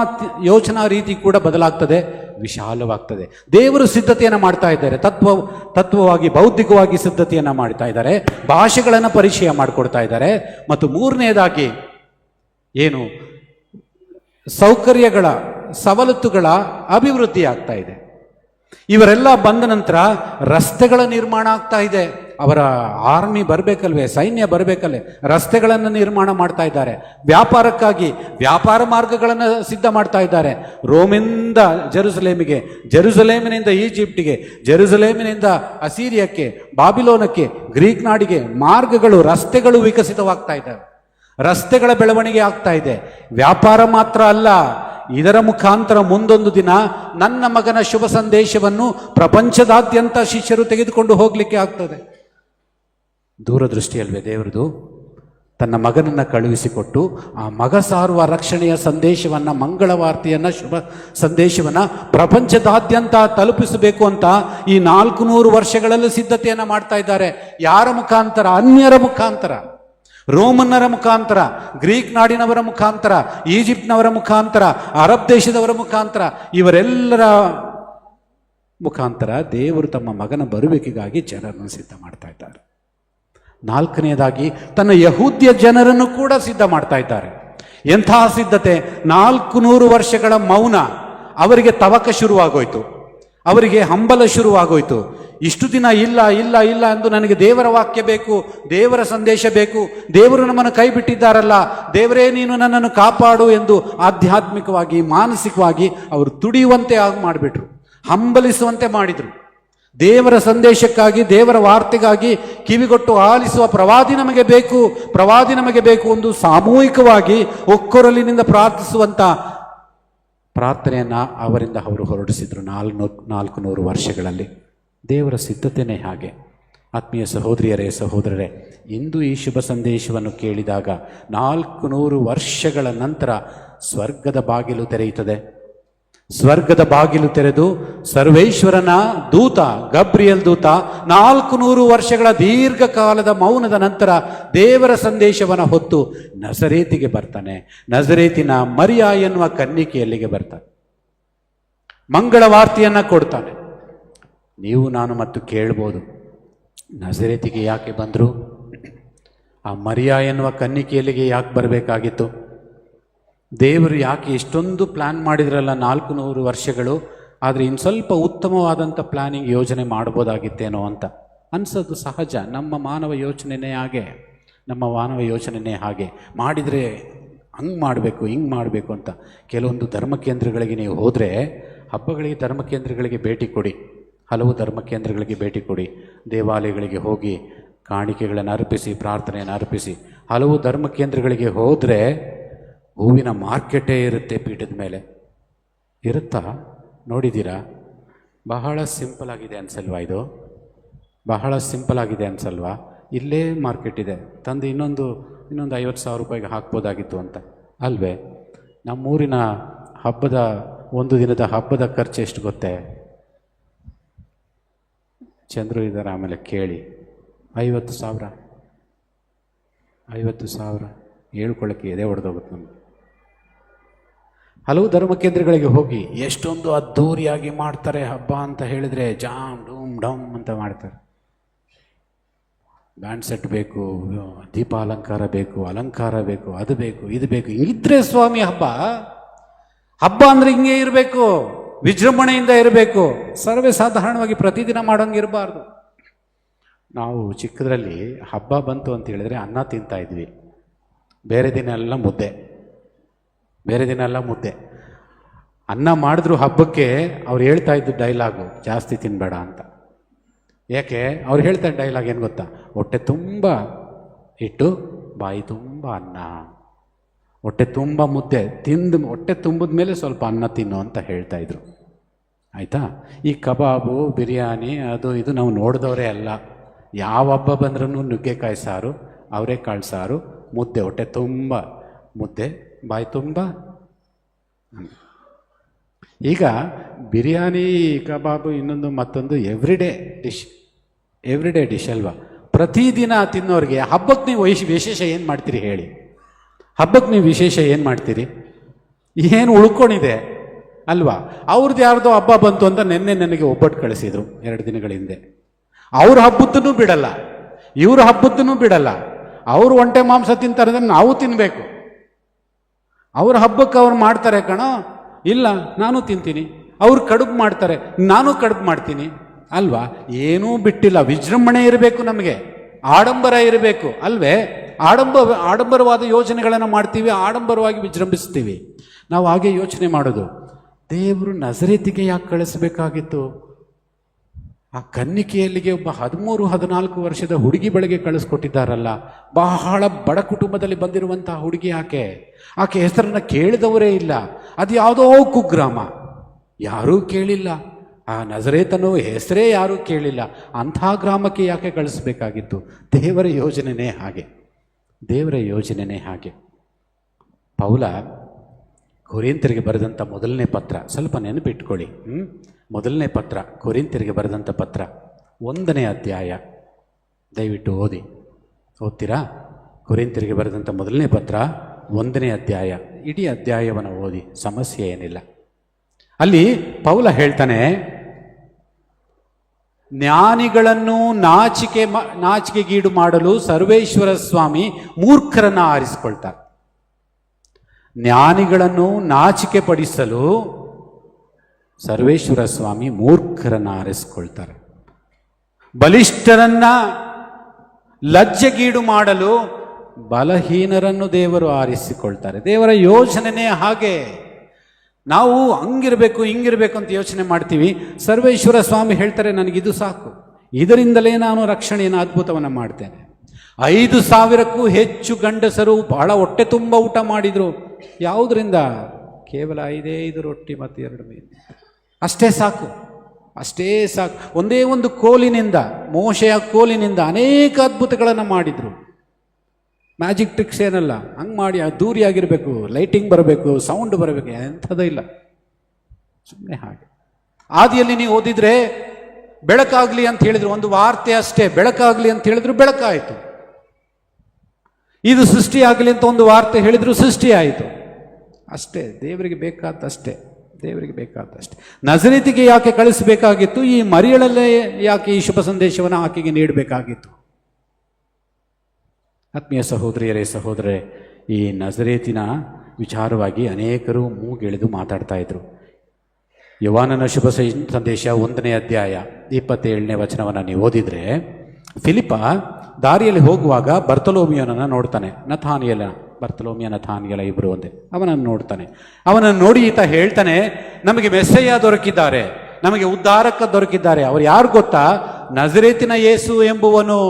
ಯೋಚನಾ ರೀತಿ ಕೂಡ ಬದಲಾಗ್ತದೆ, ವಿಶಾಲವಾಗ್ತದೆ. ದೇವರು ಸಿದ್ಧತೆಯನ್ನು ಮಾಡ್ತಾ ಇದ್ದಾರೆ, ತತ್ವವಾಗಿ ಬೌದ್ಧಿಕವಾಗಿ ಸಿದ್ಧತೆಯನ್ನು ಮಾಡ್ತಾ ಇದ್ದಾರೆ, ಭಾಷೆಗಳನ್ನು ಪರಿಚಯ ಮಾಡಿಕೊಡ್ತಾ ಇದ್ದಾರೆ. ಮತ್ತು ಮೂರನೇದಾಗಿ ಏನು, ಸೌಕರ್ಯಗಳ ಸವಲತ್ತುಗಳ ಅಭಿವೃದ್ಧಿ ಆಗ್ತಾ ಇದೆ. ಇವರೆಲ್ಲ ಬಂದ ನಂತರ ರಸ್ತೆಗಳ ನಿರ್ಮಾಣ ಆಗ್ತಾ ಇದೆ. ಅವರ ಆರ್ಮಿ ಬರಬೇಕಲ್ವೇ, ಸೈನ್ಯ ಬರಬೇಕಲ್ವೇ, ರಸ್ತೆಗಳನ್ನು ನಿರ್ಮಾಣ ಮಾಡ್ತಾ ಇದ್ದಾರೆ. ವ್ಯಾಪಾರಕ್ಕಾಗಿ ವ್ಯಾಪಾರ ಮಾರ್ಗಗಳನ್ನು ಸಿದ್ಧ ಮಾಡ್ತಾ ಇದ್ದಾರೆ. ರೋಮಿಂದ ಜೆರುಸಲೇಮಿಗೆ, ಜೆರುಸಲೇಮಿನಿಂದ ಈಜಿಪ್ಟಿಗೆ, ಜೆರುಸಲೇಮಿನಿಂದ ಅಸೀರಿಯಕ್ಕೆ, ಬಾಬಿಲೋನಕ್ಕೆ, ಗ್ರೀಕ್ ನಾಡಿಗೆ ಮಾರ್ಗಗಳು, ರಸ್ತೆಗಳು ವಿಕಸಿತವಾಗ್ತಾ ಇದ್ದಾವೆ. ರಸ್ತೆಗಳ ಬೆಳವಣಿಗೆ ಆಗ್ತಾ ಇದೆ. ವ್ಯಾಪಾರ ಮಾತ್ರ ಅಲ್ಲ, ಇದರ ಮುಖಾಂತರ ಮುಂದೊಂದು ದಿನ ನನ್ನ ಮಗನ ಶುಭ ಸಂದೇಶವನ್ನು ಪ್ರಪಂಚದಾದ್ಯಂತ ಶಿಷ್ಯರು ತೆಗೆದುಕೊಂಡು ಹೋಗಲಿಕ್ಕೆ ಆಗ್ತದೆ. ದೂರದೃಷ್ಟಿಯಲ್ವೇ ದೇವರದು. ತನ್ನ ಮಗನನ್ನು ಕಳುಹಿಸಿಕೊಟ್ಟು ಆ ಮಗ ಸಾರುವ ರಕ್ಷಣೆಯ ಸಂದೇಶವನ್ನು, ಮಂಗಳವಾರ್ತೆಯನ್ನು, ಶುಭ ಸಂದೇಶವನ್ನು ಪ್ರಪಂಚದಾದ್ಯಂತ ತಲುಪಿಸಬೇಕು ಅಂತ ಈ 400 ವರ್ಷಗಳಲ್ಲಿ ಸಿದ್ಧತೆಯನ್ನು ಮಾಡ್ತಾ ಇದ್ದಾರೆ. ಯಾರ ಮುಖಾಂತರ? ಅನ್ಯರ ಮುಖಾಂತರ, ರೋಮನ್ನರ ಮುಖಾಂತರ, ಗ್ರೀಕ್ ನಾಡಿನವರ ಮುಖಾಂತರ, ಈಜಿಪ್ಟ್ನವರ ಮುಖಾಂತರ, ಅರಬ್ ದೇಶದವರ ಮುಖಾಂತರ, ಇವರೆಲ್ಲರ ಮುಖಾಂತರ ದೇವರು ತಮ್ಮ ಮಗನ ಬರುವಿಕೆಗಾಗಿ ಜನರನ್ನು ಸಿದ್ಧ ಮಾಡ್ತಾ ಇದ್ದಾರೆ. ನಾಲ್ಕನೆಯದಾಗಿ ತನ್ನ ಯಹೂದ್ಯ ಜನರನ್ನು ಕೂಡ ಸಿದ್ಧ ಮಾಡ್ತಾ ಇದ್ದಾರೆ. ಎಂತಹ ಸಿದ್ಧತೆ! 400 ವರ್ಷಗಳ ಮೌನ, ಅವರಿಗೆ ತವಕ ಶುರುವಾಗೋಯ್ತು, ಅವರಿಗೆ ಹಂಬಲ ಶುರುವಾಗೋಯ್ತು. ಇಷ್ಟು ದಿನ ಇಲ್ಲ ಇಲ್ಲ ಇಲ್ಲ ಎಂದು ನನಗೆ ದೇವರ ವಾಕ್ಯ ಬೇಕು, ದೇವರ ಸಂದೇಶ ಬೇಕು, ದೇವರು ನಮ್ಮನ್ನು ಕೈ ಬಿಟ್ಟಿದ್ದಾರಲ್ಲ, ದೇವರೇ ನೀನು ನನ್ನನ್ನು ಕಾಪಾಡು ಎಂದು ಆಧ್ಯಾತ್ಮಿಕವಾಗಿ, ಮಾನಸಿಕವಾಗಿ ಅವರು ತುಡಿಯುವಂತೆ ಮಾಡಿಬಿಟ್ರು, ಹಂಬಲಿಸುವಂತೆ ಮಾಡಿದರು. ದೇವರ ಸಂದೇಶಕ್ಕಾಗಿ, ದೇವರ ವಾರ್ತೆಗಾಗಿ ಕಿವಿಗೊಟ್ಟು ಆಲಿಸುವ ಪ್ರವಾದಿ ನಮಗೆ ಬೇಕು, ಪ್ರವಾದಿ ನಮಗೆ ಬೇಕು ಎಂದು ಸಾಮೂಹಿಕವಾಗಿ ಒಕ್ಕೊರಲಿನಿಂದ ಪ್ರಾರ್ಥಿಸುವಂಥ ಪ್ರಾರ್ಥನೆಯನ್ನು ಅವರಿಂದ ಅವರು ಹೊರಡಿಸಿದರು 400 ವರ್ಷಗಳಲ್ಲಿ. ದೇವರ ಸಿದ್ಧತೆಯೇ ಹಾಗೆ. ಆತ್ಮೀಯ ಸಹೋದರಿಯರೇ, ಸಹೋದರರೇ, ಇಂದು ಈ ಶುಭ ಸಂದೇಶವನ್ನು ಕೇಳಿದಾಗ 400 ವರ್ಷಗಳ ನಂತರ ಸ್ವರ್ಗದ ಬಾಗಿಲು ತೆರೆಯುತ್ತದೆ. ಸ್ವರ್ಗದ ಬಾಗಿಲು ತೆರೆದು ಸರ್ವೇಶ್ವರನ ದೂತ ಗಬ್ರಿಯಲ್ ದೂತ 400 ವರ್ಷಗಳ ದೀರ್ಘಕಾಲದ ಮೌನದ ನಂತರ ದೇವರ ಸಂದೇಶವನ್ನು ಹೊತ್ತು ನಜರೇತಿಗೆ ಬರ್ತಾನೆ. ನಜರೇತಿನ ಮರಿಯಾ ಎನ್ನುವ ಕನ್ನಿಕೆಯಲ್ಲಿಗೆ ಬರ್ತಾನೆ, ಮಂಗಳವಾರ್ತೆಯನ್ನು ಕೊಡ್ತಾನೆ. ನೀವು ನಾನು ಮತ್ತು ಕೇಳ್ಬೋದು, ನಜರೇತಿಗೆ ಯಾಕೆ ಬಂದರು? ಆ ಮರಿಯಾ ಎನ್ನುವ ಕನ್ನಿಕೆಯಲ್ಲಿಗೆ ಯಾಕೆ ಬರಬೇಕಾಗಿತ್ತು? ದೇವರು ಯಾಕೆ ಇಷ್ಟೊಂದು ಪ್ಲ್ಯಾನ್ ಮಾಡಿದ್ರಲ್ಲ 400 ವರ್ಷಗಳು, ಆದರೆ ಇನ್ನು ಸ್ವಲ್ಪ ಉತ್ತಮವಾದಂಥ ಪ್ಲ್ಯಾನಿಂಗ್ ಯೋಜನೆ ಮಾಡ್ಬೋದಾಗಿತ್ತೇನೋ ಅಂತ ಅನ್ಸೋದು ಸಹಜ. ನಮ್ಮ ಮಾನವ ಯೋಚನೆಯೇ ಹಾಗೆ ಮಾಡಿದರೆ ಹಂಗೆ ಮಾಡಬೇಕು, ಹಿಂಗೆ ಮಾಡಬೇಕು ಅಂತ. ಕೆಲವೊಂದು ಧರ್ಮ ಕೇಂದ್ರಗಳಿಗೆ ನೀವು ಹೋದರೆ, ಹಬ್ಬಗಳಿಗೆ ಧರ್ಮ ಕೇಂದ್ರಗಳಿಗೆ ಭೇಟಿ ಕೊಡಿ, ಹಲವು ಧರ್ಮ ಕೇಂದ್ರಗಳಿಗೆ ಭೇಟಿ ಕೊಡಿ, ದೇವಾಲಯಗಳಿಗೆ ಹೋಗಿ ಕಾಣಿಕೆಗಳನ್ನು ಅರ್ಪಿಸಿ, ಪ್ರಾರ್ಥನೆಯನ್ನು ಅರ್ಪಿಸಿ. ಹಲವು ಧರ್ಮ ಕೇಂದ್ರಗಳಿಗೆ ಹೋದರೆ ಹೂವಿನ ಮಾರ್ಕೆಟೇ ಇರುತ್ತೆ, ಪೀಠದ ಮೇಲೆ ಇರುತ್ತಾ? ನೋಡಿದ್ದೀರಾ? ಬಹಳ ಸಿಂಪಲ್ ಆಗಿದೆ ಅನ್ಸಲ್ವಾ ಇದು? ಬಹಳ ಸಿಂಪಲ್ ಆಗಿದೆ ಅನ್ಸಲ್ವಾ? ಇಲ್ಲೇ ಮಾರ್ಕೆಟ್ ಇದೆ, ತಂದು ಇನ್ನೊಂದು 50,000 ರೂಪಾಯಿಗೆ ಹಾಕ್ಬೋದಾಗಿತ್ತು ಅಂತ ಅಲ್ವೇ? ನಮ್ಮೂರಿನ ಹಬ್ಬದ ಒಂದು ದಿನದ ಹಬ್ಬದ ಖರ್ಚು ಎಷ್ಟು ಗೊತ್ತೇ? ಚಂದ್ರು ಇದ್ದಾರೆ, ಆಮೇಲೆ ಕೇಳಿ. 50,000 ಹೇಳ್ಕೊಳ್ಳೋಕ್ಕೆ ಎದೆ ಹೊಡೆದೋಗುತ್ತೆ ನಮಗೆ. ಹಲವು ಧರ್ಮ ಕೇಂದ್ರಗಳಿಗೆ ಹೋಗಿ ಎಷ್ಟೊಂದು ಅದ್ಧೂರಿಯಾಗಿ ಮಾಡ್ತಾರೆ ಹಬ್ಬ ಅಂತ ಹೇಳಿದರೆ, ಜಾಮ್ ಡೂಮ್ ಡಮ್ ಅಂತ ಮಾಡ್ತಾರೆ. ಬ್ಯಾಂಡ್ ಸೆಟ್ ಬೇಕು, ದೀಪ ಅಲಂಕಾರ ಬೇಕು, ಅದು ಬೇಕು, ಇದು ಬೇಕು. ಹಿಂಗಿದ್ರೆ ಸ್ವಾಮಿ ಹಬ್ಬ ಅಂದರೆ ಹಿಂಗೆ ಇರಬೇಕು, ವಿಜೃಂಭಣೆಯಿಂದ ಇರಬೇಕು. ಸರ್ವೇ ಸಾಧಾರಣವಾಗಿ ಪ್ರತಿದಿನ ಮಾಡೋಂಗೆ ಇರಬಾರ್ದು. ನಾವು ಚಿಕ್ಕದ್ರಲ್ಲಿ ಹಬ್ಬ ಬಂತು ಅಂತ ಹೇಳಿದ್ರೆ ಅನ್ನ ತಿಂತಾ ಇದ್ವಿ, ಬೇರೆ ದಿನ ಎಲ್ಲ ಮುದ್ದೆ. ಅನ್ನ ಮಾಡಿದ್ರು ಹಬ್ಬಕ್ಕೆ ಅವ್ರು ಹೇಳ್ತಾ ಇದ್ದು ಡೈಲಾಗು, ಜಾಸ್ತಿ ತಿನ್ನಬೇಡ ಅಂತ. ಯಾಕೆ? ಅವ್ರು ಹೇಳ್ತಾ ಡೈಲಾಗ್ ಏನು ಗೊತ್ತಾ? ಹೊಟ್ಟೆ ತುಂಬ ಇಟ್ಟು ಬಾಯಿ ತುಂಬ ಅನ್ನ, ಹೊಟ್ಟೆ ತುಂಬ ಮುದ್ದೆ ತಿಂದು ಹೊಟ್ಟೆ ತುಂಬಿದ ಮೇಲೆ ಸ್ವಲ್ಪ ಅನ್ನ ತಿನ್ನು ಅಂತ ಹೇಳ್ತಾ ಇದ್ರು. ಆಯಿತಾ? ಈ ಕಬಾಬು, ಬಿರಿಯಾನಿ, ಅದು ಇದು ನಾವು ನೋಡಿದವರೇ ಅಲ್ಲ. ಯಾವ ಹಬ್ಬ ಬಂದ್ರೂ ನುಗ್ಗೆಕಾಯಿ ಸಾರು, ಅವರೆಕಾಳು ಸಾರು, ಮುದ್ದೆ, ಹೊಟ್ಟೆ ತುಂಬ ಮುದ್ದೆ, ಬಾಯಿ ತುಂಬ. ಈಗ ಬಿರಿಯಾನಿ, ಕಬಾಬು, ಇನ್ನೊಂದು ಮತ್ತೊಂದು ಎವ್ರಿಡೇ ಡಿಶ್ ಅಲ್ವಾ? ಪ್ರತಿದಿನ ತಿನ್ನೋರಿಗೆ ಹಬ್ಬಕ್ಕೆ ನೀವು ವಿಶೇಷ ಏನು ಮಾಡ್ತೀರಿ ಹೇಳಿ? ಹಬ್ಬಕ್ಕೆ ನೀವು ವಿಶೇಷ ಏನು ಮಾಡ್ತೀರಿ? ಏನು ಉಳ್ಕೊಂಡಿದೆ ಅಲ್ವಾ? ಅವ್ರದ್ದು ಯಾರ್ದೋ ಹಬ್ಬ ಬಂತು ಅಂತ ನನಗೆ ಒಬ್ಬಟ್ಟು ಕಳಿಸಿದ್ರು 2 ದಿನಗಳ ಹಿಂದೆ. ಅವ್ರ ಹಬ್ಬದ್ದನ್ನು ಬಿಡಲ್ಲ, ಇವ್ರ ಹಬ್ಬದ್ದನ್ನು ಬಿಡಲ್ಲ. ಅವರು ಒಂಟೆ ಮಾಂಸ ತಿಂತಾರೆ ಅಂದರೆ ನಾವು ತಿನ್ನಬೇಕು. ಅವ್ರ ಹಬ್ಬಕ್ಕೆ ಅವ್ರು ಮಾಡ್ತಾರೆ ಕಣೋ, ಇಲ್ಲ ನಾನು ತಿಂತೀನಿ. ಅವ್ರು ಕಡುಬು ಮಾಡ್ತಾರೆ, ನಾನು ಕಡುಬು ಮಾಡ್ತೀನಿ ಅಲ್ವಾ? ಏನೂ ಬಿಟ್ಟಿಲ್ಲ. ವಿಜೃಂಭಣೆ ಇರಬೇಕು, ನಮಗೆ ಆಡಂಬರ ಇರಬೇಕು ಅಲ್ವೇ? ಆಡಂಬರವಾದ ಯೋಜನೆಗಳನ್ನು ಮಾಡ್ತೀವಿ, ಆಡಂಬರವಾಗಿ ವಿಜೃಂಭಿಸ್ತೀವಿ. ನಾವು ಹಾಗೆ ಯೋಚನೆ ಮಾಡೋದು. ದೇವರು ನಜರೇತಿಗೆ ಯಾಕೆ ಕಳಿಸ್ಬೇಕಾಗಿತ್ತು? ಆ ಕನ್ನಿಕೆಯಲ್ಲಿಗೆ ಒಬ್ಬ 13-14 ವರ್ಷದ ಹುಡುಗಿ ಬಳಿಗೆ ಕಳಿಸ್ಕೊಟ್ಟಿದ್ದಾರಲ್ಲ. ಬಹಳ ಬಡ ಕುಟುಂಬದಲ್ಲಿ ಬಂದಿರುವಂತಹ ಹುಡುಗಿ ಆಕೆ ಹೆಸರನ್ನು ಕೇಳಿದವರೇ ಇಲ್ಲ. ಅದು ಯಾವುದೋ ಕುಗ್ರಾಮ, ಯಾರೂ ಕೇಳಿಲ್ಲ. ಆ ನಜರೇತನೋ ಹೆಸರೇ ಯಾರೂ ಕೇಳಿಲ್ಲ. ಅಂಥ ಗ್ರಾಮಕ್ಕೆ ಯಾಕೆ ಕಳಿಸ್ಬೇಕಾಗಿತ್ತು? ದೇವರ ಯೋಜನೆನೇ ಹಾಗೆ. ಪೌಲ ಕೊರಿಂಥರಿಗೆ ಬರೆದಂಥ ಮೊದಲನೇ ಪತ್ರ, ಸ್ವಲ್ಪ ನೆನಪಿಟ್ಕೊಳ್ಳಿ. ಮೊದಲನೇ ಪತ್ರ, ಕೊರಿಂಥರಿಗೆ ಬರೆದಂಥ ಪತ್ರ, 1ನೇ ಅಧ್ಯಾಯ. ದಯವಿಟ್ಟು ಓದ್ತೀರಾ? ಕೊರಿಂಥರಿಗೆ ಬರೆದಂಥ ಮೊದಲನೇ ಪತ್ರ 1ನೇ ಅಧ್ಯಾಯ. ಇಡೀ ಅಧ್ಯಾಯವನ್ನು ಓದಿ, ಸಮಸ್ಯೆ ಏನಿಲ್ಲ. ಅಲ್ಲಿ ಪೌಲ ಹೇಳ್ತಾನೆ, ಜ್ಞಾನಿಗಳನ್ನು ನಾಚಿಕೆಗೀಡು ಮಾಡಲು ಸರ್ವೇಶ್ವರ ಸ್ವಾಮಿ ಮೂರ್ಖರನ್ನು ಆರಿಸಿಕೊಳ್ತಾರೆ. ಜ್ಞಾನಿಗಳನ್ನು ನಾಚಿಕೆ ಪಡಿಸಲು ಸರ್ವೇಶ್ವರ ಸ್ವಾಮಿ ಮೂರ್ಖರನ್ನು ಆರಿಸಿಕೊಳ್ತಾರೆ. ಬಲಿಷ್ಠರನ್ನ ಲಜ್ಜೆಗೀಡು ಮಾಡಲು ಬಲಹೀನರನ್ನು ದೇವರು ಆರಿಸಿಕೊಳ್ತಾರೆ. ದೇವರ ಯೋಜನೆನೇ ಹಾಗೆ. ನಾವು ಹಂಗಿರಬೇಕು ಹಿಂಗಿರಬೇಕು ಅಂತ ಯೋಚನೆ ಮಾಡ್ತೀವಿ. ಸರ್ವೇಶ್ವರ ಸ್ವಾಮಿ ಹೇಳ್ತಾರೆ, ನನಗಿದು ಸಾಕು, ಇದರಿಂದಲೇ ನಾನು ರಕ್ಷಣೆಯನ್ನು ಅದ್ಭುತವನ್ನು ಮಾಡ್ತೇನೆ. 5,000ಕ್ಕೂ ಹೆಚ್ಚು ಗಂಡಸರು ಬಹಳ ಹೊಟ್ಟೆ ತುಂಬ ಊಟ ಮಾಡಿದರು. ಯಾವುದರಿಂದ? ಕೇವಲ 5 ರೊಟ್ಟಿ ಮತ್ತು 2 ಮೀನು. ಅಷ್ಟೇ ಸಾಕು. ಒಂದೇ ಒಂದು ಕೋಲಿನಿಂದ, ಮೋಶೆಯ ಕೋಲಿನಿಂದ ಅನೇಕ ಅದ್ಭುತಗಳನ್ನು ಮಾಡಿದರು. ಮ್ಯಾಜಿಕ್ ಟ್ರಿಕ್ಸ್ ಏನಲ್ಲ, ಹಂಗೆ ಮಾಡಿ ಅದ್ದೂರಿಯಾಗಿರಬೇಕು, ಲೈಟಿಂಗ್ ಬರಬೇಕು, ಸೌಂಡ್ ಬರಬೇಕು, ಎಂಥದ್ದು ಇಲ್ಲ. ಸುಮ್ಮನೆ ಹಾಗೆ. ಆದಿಯಲ್ಲಿ ನೀವು ಓದಿದ್ರೆ ಬೆಳಕಾಗಲಿ ಅಂತ ಹೇಳಿದ್ರು, ಒಂದು ವಾರ್ತೆ ಅಷ್ಟೇ. ಬೆಳಕಾಗಲಿ ಅಂತ ಹೇಳಿದ್ರು, ಬೆಳಕಾಯಿತು. ಇದು ಸೃಷ್ಟಿಯಾಗಲಿ ಅಂತ ಒಂದು ವಾರ್ತೆ ಹೇಳಿದ್ರು, ಸೃಷ್ಟಿ ಆಯಿತು. ಅಷ್ಟೇ, ದೇವರಿಗೆ ಬೇಕಾದಷ್ಟೇ. ನಜರೇತಿಗೆ ಯಾಕೆ ಕಳಿಸಬೇಕಾಗಿತ್ತು? ಈ ಮರಿಯಳಲ್ಲೇ ಯಾಕೆ ಈ ಶುಭ ಸಂದೇಶವನ್ನು ಆಕೆಗೆ ನೀಡಬೇಕಾಗಿತ್ತು? ಆತ್ಮೀಯ ಸಹೋದರಿಯರೇ, ಸಹೋದರರೇ, ಈ ನಜರೇತಿನ ವಿಚಾರವಾಗಿ ಅನೇಕರು ಮೂಗೆಳೆದು ಮಾತಾಡ್ತಾ ಇದ್ರು. ಯೋಹಾನನ ಶುಭ ಸಂದೇಶ 1ನೇ ಅಧ್ಯಾಯ 27ನೇ ವಚನವನ್ನು ನೀವು ಓದಿದ್ರೆ, ಫಿಲಿಪ ದಾರಿಯಲ್ಲಿ ಹೋಗುವಾಗ ಬರ್ತಲೋಮಿಯನನ್ನು ನೋಡ್ತಾನೆ. ನಥಾನಿಯಲ ಇಬ್ಬರು ಒಂದೇ. ಅವನನ್ನು ನೋಡ್ತಾನೆ. ಅವನನ್ನು ನೋಡಿ ಈತ ಹೇಳ್ತಾನೆ, ನಮಗೆ ಮೆಸ್ಸಯ್ಯ ದೊರಕಿದ್ದಾರೆ, ನಮಗೆ ಉದ್ಧಾರಕ ದೊರಕಿದ್ದಾರೆ. ಅವ್ರು ಯಾರು ಗೊತ್ತಾ? ನಜರೇತಿನ ಯೇಸು ಎಂಬುವನು.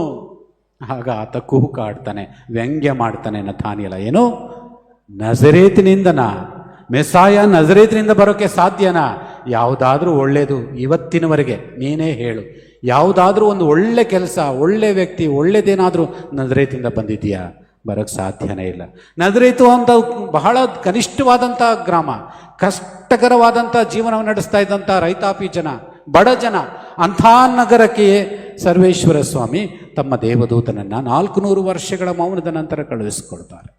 ಆಗ ಆತ ಕುಹುಕಾಡ್ತಾನೆ, ವ್ಯಂಗ್ಯ ಮಾಡ್ತಾನೆ. ನಥಾನಿಯಲ, ಏನು ನಜರೇತಿನಿಂದನಾ? ಮೆಸ್ಸಾಯ ನಜರೇತಿನಿಂದ ಬರೋಕೆ ಸಾಧ್ಯನಾ? ಯಾವುದಾದ್ರೂ ಒಳ್ಳೆಯದು ಇವತ್ತಿನವರೆಗೆ ನೀನೇ ಹೇಳು, ಯಾವುದಾದ್ರೂ ಒಂದು ಒಳ್ಳೆ ಕೆಲಸ, ಒಳ್ಳೆ ವ್ಯಕ್ತಿ, ಒಳ್ಳೆಯದೇನಾದರೂ ನಜರೇತಿಂದ ಬಂದಿದೆಯಾ? ಬರೋಕ್ಕೆ ಸಾಧ್ಯನೇ ಇಲ್ಲ. ನಜರೇತು ಅಂತ ಬಹಳ ಕನಿಷ್ಠವಾದಂಥ ಗ್ರಾಮ, ಕಷ್ಟಕರವಾದಂಥ ಜೀವನವನ್ನು ನಡೆಸ್ತಾ ಇದ್ದಂಥ ರೈತಾಪಿ ಜನ, ಬಡ ಜನ, ಅಂಥ ನಗರಕ್ಕೆ ಸರ್ವೇಶ್ವರ ಸ್ವಾಮಿ ತಮ್ಮ ದೇವದೂತನನ್ನು 400 ವರ್ಷಗಳ ಮೌನದ ನಂತರ ಕಳುಹಿಸ್ಕೊಡ್ತಾರೆ.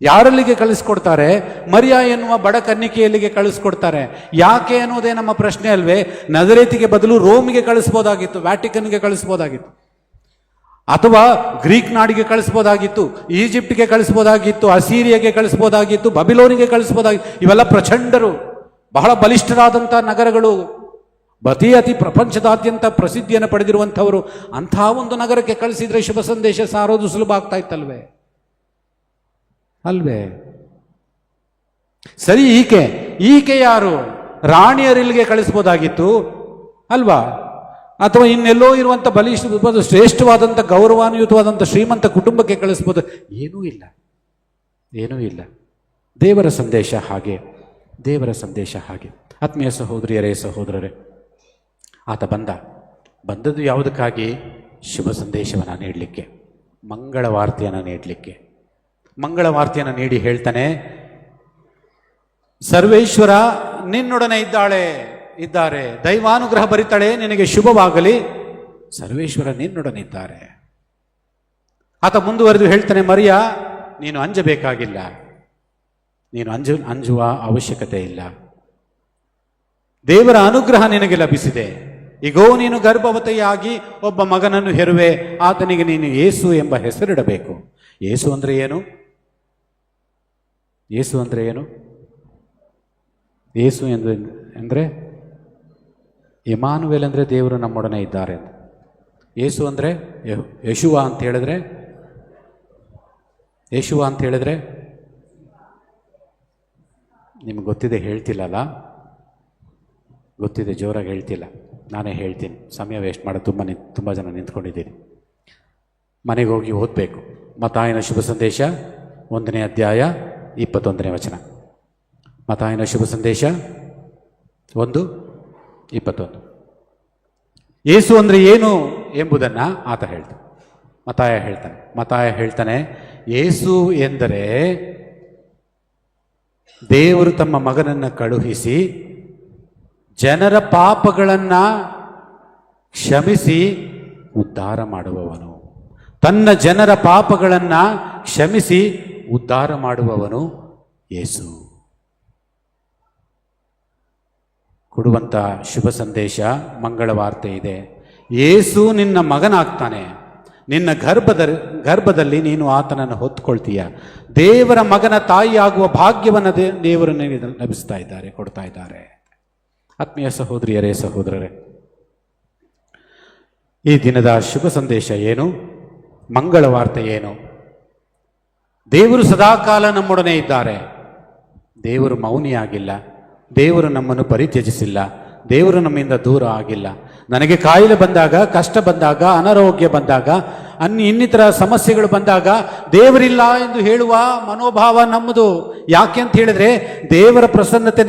ಯಾರಲ್ಲಿಗೆ ಕಳಿಸ್ಕೊಡ್ತಾರೆ? ಮರಿಯಾ ಎನ್ನುವ ಬಡ ಕನ್ನಿಕೆಯಲ್ಲಿಗೆ ಕಳಿಸ್ಕೊಡ್ತಾರೆ. ಯಾಕೆ ಅನ್ನೋದೇ ನಮ್ಮ ಪ್ರಶ್ನೆ ಅಲ್ವೇ? ನಜರೇತಿಗೆ ಬದಲು ರೋಮಿಗೆ ಕಳಿಸ್ಬೋದಾಗಿತ್ತು, ವ್ಯಾಟಿಕನ್ಗೆ ಕಳಿಸ್ಬೋದಾಗಿತ್ತು, ಅಥವಾ ಗ್ರೀಕ್ ನಾಡಿಗೆ ಕಳಿಸ್ಬೋದಾಗಿತ್ತು, ಈಜಿಪ್ಟ್ಗೆ ಕಳಿಸ್ಬೋದಾಗಿತ್ತು, ಅಸೀರಿಯಾಗೆ ಕಳಿಸ್ಬೋದಾಗಿತ್ತು, ಬಬಿಲೋನಿಗೆ ಕಳಿಸ್ಬೋದಾಗಿತ್ತು. ಇವೆಲ್ಲ ಪ್ರಚಂಡರು, ಬಹಳ ಬಲಿಷ್ಠರಾದಂಥ ನಗರಗಳು, ಅತಿ ಪ್ರಪಂಚದಾದ್ಯಂತ ಪ್ರಸಿದ್ಧಿಯನ್ನು ಪಡೆದಿರುವಂಥವರು. ಅಂಥ ಒಂದು ನಗರಕ್ಕೆ ಕಳಿಸಿದ್ರೆ ಶುಭ ಸಂದೇಶ ಸಾರೋದು ಸುಲಭ ಆಗ್ತಾ ಇತ್ತಲ್ವೇ? ಅಲ್ವೇ? ಸರಿ, ಈಕೆ ಯಾರು? ರಾಣಿಯರಿಲ್ಲಿಗೆ ಕಳಿಸ್ಬೋದಾಗಿತ್ತು ಅಲ್ವಾ? ಅಥವಾ ಇನ್ನೆಲ್ಲೋ ಇರುವಂಥ ಶ್ರೇಷ್ಠವಾದಂಥ ಗೌರವಾನ್ವಿತವಾದಂಥ ಶ್ರೀಮಂತ ಕುಟುಂಬಕ್ಕೆ ಕಳಿಸ್ಬೋದು. ಏನೂ ಇಲ್ಲ. ದೇವರ ಸಂದೇಶ ಹಾಗೆ, ದೇವರ ಸಂದೇಶ ಹಾಗೆ. ಆತ್ಮೀಯ ಸಹೋದರಿಯರೇ, ಸಹೋದರರೇ, ಆತ ಬಂದದ್ದು ಯಾವುದಕ್ಕಾಗಿ? ಶುಭ ಸಂದೇಶವನ್ನು ನೀಡಲಿಕ್ಕೆ, ಮಂಗಳ ವಾರ್ತೆಯನ್ನು ನೀಡಲಿಕ್ಕೆ. ಮಂಗಳ ವಾರ್ತೆಯನ್ನು ನೀಡಿ ಹೇಳ್ತಾನೆ, ಸರ್ವೇಶ್ವರ ನಿನ್ನೊಡನೆ ಇದ್ದಾರೆ, ದೈವಾನುಗ್ರಹ ಭರಿತಳೆ, ನಿನಗೆ ಶುಭವಾಗಲಿ, ಸರ್ವೇಶ್ವರ ನಿನ್ನೊಡನೆ ಇದ್ದಾರೆ. ಆತ ಮುಂದುವರೆದು ಹೇಳ್ತಾನೆ, ಮರಿಯಾ ನೀನು ಅಂಜಬೇಕಾಗಿಲ್ಲ, ನೀನು ಅಂಜುವ ಅವಶ್ಯಕತೆ ಇಲ್ಲ. ದೇವರ ಅನುಗ್ರಹ ನಿನಗೆ ಲಭಿಸಿದೆ. ಈಗೋ ನೀನು ಗರ್ಭವತಿಯಾಗಿ ಒಬ್ಬ ಮಗನನ್ನು ಹೆರುವೆ, ಆತನಿಗೆ ನೀನು ಯೇಸು ಎಂಬ ಹೆಸರಿಡಬೇಕು. ಯೇಸು ಅಂದರೆ ಏನು? ಯೇಸು ಅಂದರೆ ಏನು? ಯೇಸು ಅಂದರೆ ಇಮಾನುವೇಲ್ ಅಂದರೆ ದೇವರು ನಮ್ಮೊಡನೆ ಇದ್ದಾರೆ. ಯೇಸು ಅಂದರೆ ಯೇಶುವ ಅಂತ ಹೇಳಿದ್ರೆ ನಿಮ್ಗೆ ಗೊತ್ತಿದೆ, ಹೇಳ್ತಿಲ್ಲಲ್ಲ? ಗೊತ್ತಿದೆ, ಜೋರಾಗಿ ಹೇಳ್ತಿಲ್ಲ, ನಾನೇ ಹೇಳ್ತೀನಿ. ಸಮಯ ವೇಸ್ಟ್ ಮಾಡೋದು ತುಂಬ ಜನ ನಿಂತ್ಕೊಂಡಿದ್ದೀನಿ. ಮನೆಗೆ ಹೋಗಿ ಓದಬೇಕು. ಮತ್ತಾಯನ ಶುಭ ಸಂದೇಶ 1ನೇ ಅಧ್ಯಾಯ 21ನೇ ವಚನ. ಮತ್ತಾಯನ ಶುಭ ಸಂದೇಶ 1:21. ಯೇಸು ಅಂದರೆ ಏನು ಎಂಬುದನ್ನು ಆತ ಹೇಳ್ತಾನೆ, ಮತ್ತಾಯ ಹೇಳ್ತಾನೆ, ಯೇಸು ಎಂದರೆ ದೇವರು ತಮ್ಮ ಮಗನನ್ನು ಕಳುಹಿಸಿ ಜನರ ಪಾಪಗಳನ್ನು ಕ್ಷಮಿಸಿ ಉದ್ಧಾರ ಮಾಡುವವನು. ತನ್ನ ಜನರ ಪಾಪಗಳನ್ನು ಕ್ಷಮಿಸಿ ಉದ್ಧಾರ ಮಾಡುವವನು ಯೇಸು. ಕೊಡುವಂಥ ಶುಭ ಸಂದೇಶ, ಮಂಗಳ ವಾರ್ತೆ ಇದೆ. ಯೇಸು ನಿನ್ನ ಮಗನಾಗ್ತಾನೆ, ನಿನ್ನ ಗರ್ಭದಲ್ಲಿ ನೀನು ಆತನನ್ನು ಹೊತ್ತುಕೊಳ್ತೀಯ. ದೇವರ ಮಗನ ತಾಯಿಯಾಗುವ ಭಾಗ್ಯವನ್ನು ದೇವರು ನಿನಗೆ ಕೊಡ್ತಾ ಇದ್ದಾರೆ. ಆತ್ಮೀಯ ಸಹೋದರಿಯರೇ, ಸಹೋದರರೇ, ಈ ದಿನದ ಶುಭ ಸಂದೇಶ ಏನು? ಮಂಗಳ ವಾರ್ತೆ ಏನು? ದೇವರು ಸದಾಕಾಲ ನಮ್ಮೊಡನೆ ಇದ್ದಾರೆ. ದೇವರು ಮೌನಿಯಾಗಿಲ್ಲ, ದೇವರು ನಮ್ಮನ್ನು ಪರಿತ್ಯಜಿಸಿಲ್ಲ, ದೇವರು ನಮ್ಮಿಂದ ದೂರ ಆಗಿಲ್ಲ. ನನಗೆ ಕಾಯಿಲೆ ಬಂದಾಗ, ಕಷ್ಟ ಬಂದಾಗ, ಅನಾರೋಗ್ಯ ಬಂದಾಗ, ಇನ್ನಿತರ ಸಮಸ್ಯೆಗಳು ಬಂದಾಗ ದೇವರಿಲ್ಲ ಎಂದು ಹೇಳುವ ಮನೋಭಾವ ನಮ್ಮದು. ಯಾಕೆ ಅಂತ ಹೇಳಿದ್ರೆ, ದೇವರ ಪ್ರಸನ್ನತೆ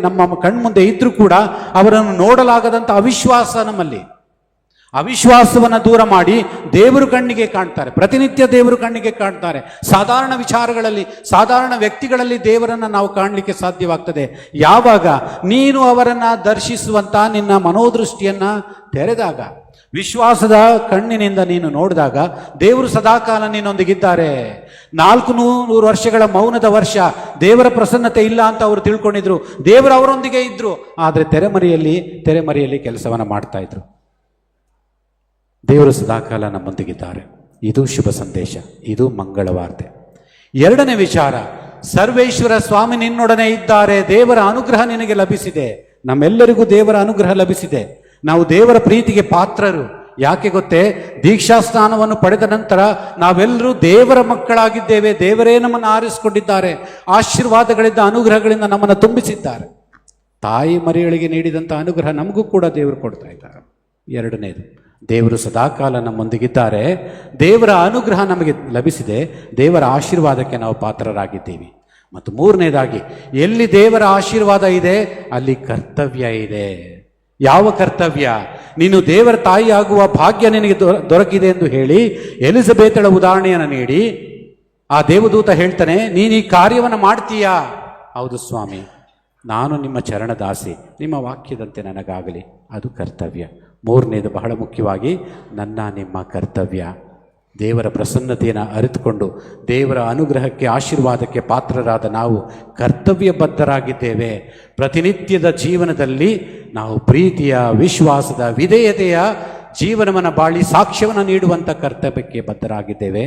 ನಮ್ಮ ಕಣ್ಮುಂದೆ ಇದ್ರೂ ಕೂಡ ಅವರನ್ನು ನೋಡಲಾಗದಂಥ ಅವಿಶ್ವಾಸ ನಮ್ಮಲ್ಲಿ. ಅವಿಶ್ವಾಸವನ್ನು ದೂರ ಮಾಡಿ ದೇವರು ಕಣ್ಣಿಗೆ ಕಾಣ್ತಾರೆ, ಪ್ರತಿನಿತ್ಯ ದೇವರು ಕಣ್ಣಿಗೆ ಕಾಣ್ತಾರೆ. ಸಾಧಾರಣ ವಿಚಾರಗಳಲ್ಲಿ, ಸಾಧಾರಣ ವ್ಯಕ್ತಿಗಳಲ್ಲಿ ದೇವರನ್ನು ನಾವು ಕಾಣಲಿಕ್ಕೆ ಸಾಧ್ಯವಾಗ್ತದೆ ಯಾವಾಗ ನೀನು ಅವರನ್ನು ದರ್ಶಿಸುವಂಥ ನಿನ್ನ ಮನೋದೃಷ್ಟಿಯನ್ನು ತೆರೆದಾಗ, ವಿಶ್ವಾಸದ ಕಣ್ಣಿನಿಂದ ನೀನು ನೋಡಿದಾಗ ದೇವರು ಸದಾಕಾಲ ನಿನ್ನೊಂದಿಗಿದ್ದಾರೆ. 400 ವರ್ಷಗಳ ಮೌನದ ವರ್ಷ, ದೇವರ ಪ್ರಸನ್ನತೆ ಇಲ್ಲ ಅಂತ ಅವರು ತಿಳ್ಕೊಂಡಿದ್ರು. ದೇವರು ಅವರೊಂದಿಗೆ ಇದ್ರು, ಆದರೆ ತೆರೆಮರೆಯಲ್ಲಿ ಕೆಲಸವನ್ನು ಮಾಡ್ತಾ ಇದ್ರು. ದೇವರು ಸದಾಕಾಲ ನಮ್ಮೊಂದಿಗಿದ್ದಾರೆ. ಇದು ಶುಭ ಸಂದೇಶ, ಇದು ಮಂಗಳ ವಾರ್ತೆ. 2ನೇ ವಿಚಾರ, ಸರ್ವೇಶ್ವರ ಸ್ವಾಮಿ ನಿನ್ನೊಡನೆ ಇದ್ದಾರೆ, ದೇವರ ಅನುಗ್ರಹ ನಿನಗೆ ಲಭಿಸಿದೆ. ನಮ್ಮೆಲ್ಲರಿಗೂ ದೇವರ ಅನುಗ್ರಹ ಲಭಿಸಿದೆ. ನಾವು ದೇವರ ಪ್ರೀತಿಗೆ ಪಾತ್ರರು. ಯಾಕೆ ಗೊತ್ತೇ? ದೀಕ್ಷಾ ಸ್ನಾನವನ್ನು ಪಡೆದ ನಂತರ ನಾವೆಲ್ಲರೂ ದೇವರ ಮಕ್ಕಳಾಗಿದ್ದೇವೆ. ದೇವರೇ ನಮ್ಮನ್ನು ಆರಿಸಿಕೊಂಡಿದ್ದಾರೆ, ಆಶೀರ್ವಾದಗಳಿಂದ, ಅನುಗ್ರಹಗಳಿಂದ ನಮ್ಮನ್ನು ತುಂಬಿಸಿದ್ದಾರೆ. ತಾಯಿ ಮರಿಗಳಿಗೆ ನೀಡಿದಂಥ ಅನುಗ್ರಹ ನಮಗೂ ಕೂಡ ದೇವರು ಕೊಡ್ತಾ ಇದ್ದಾರೆ. 2ನೇದು, ದೇವರು ಸದಾಕಾಲ ನಮ್ಮೊಂದಿಗಿದ್ದಾರೆ, ದೇವರ ಅನುಗ್ರಹ ನಮಗೆ ಲಭಿಸಿದೆ, ದೇವರ ಆಶೀರ್ವಾದಕ್ಕೆ ನಾವು ಪಾತ್ರರಾಗಿದ್ದೀವಿ. ಮತ್ತು ಮೂರನೇದಾಗಿ, ಎಲ್ಲಿ ದೇವರ ಆಶೀರ್ವಾದ ಇದೆ ಅಲ್ಲಿ ಕರ್ತವ್ಯ ಇದೆ. ಯಾವ ಕರ್ತವ್ಯ? ನೀನು ದೇವರ ತಾಯಿಯಾಗುವ ಭಾಗ್ಯ ನಿನಗೆ ದೊರಕಿದೆ ಎಂದು ಹೇಳಿ ಎಲಿಜಬೆತಳ ಉದಾಹರಣೆಯನ್ನು ನೀಡಿ ಆ ದೇವದೂತ ಹೇಳ್ತಾನೆ, ನೀನು ಈ ಕಾರ್ಯವನ್ನು ಮಾಡ್ತೀಯಾ? ಹೌದು ಸ್ವಾಮಿ, ನಾನು ನಿಮ್ಮ ಚರಣದಾಸಿ, ನಿಮ್ಮ ವಾಕ್ಯದಂತೆ ನನಗಾಗಲಿ. ಅದು ಕರ್ತವ್ಯ. ಮೂರನೇದು ಬಹಳ ಮುಖ್ಯವಾಗಿ, ನನ್ನ ನಿಮ್ಮ ಕರ್ತವ್ಯ. ದೇವರ ಪ್ರಸನ್ನತೆಯನ್ನು ಅರಿತುಕೊಂಡು ದೇವರ ಅನುಗ್ರಹಕ್ಕೆ ಆಶೀರ್ವಾದಕ್ಕೆ ಪಾತ್ರರಾದ ನಾವು ಕರ್ತವ್ಯಬದ್ಧರಾಗಿದ್ದೇವೆ. ಪ್ರತಿನಿತ್ಯದ ಜೀವನದಲ್ಲಿ ನಾವು ಪ್ರೀತಿಯ, ವಿಶ್ವಾಸದ, ವಿಧೇಯತೆಯ ಜೀವನವನ್ನು ಬಾಳಿ ಸಾಕ್ಷ್ಯವನ್ನು ನೀಡುವಂಥ ಕರ್ತವ್ಯಕ್ಕೆ ಬದ್ಧರಾಗಿದ್ದೇವೆ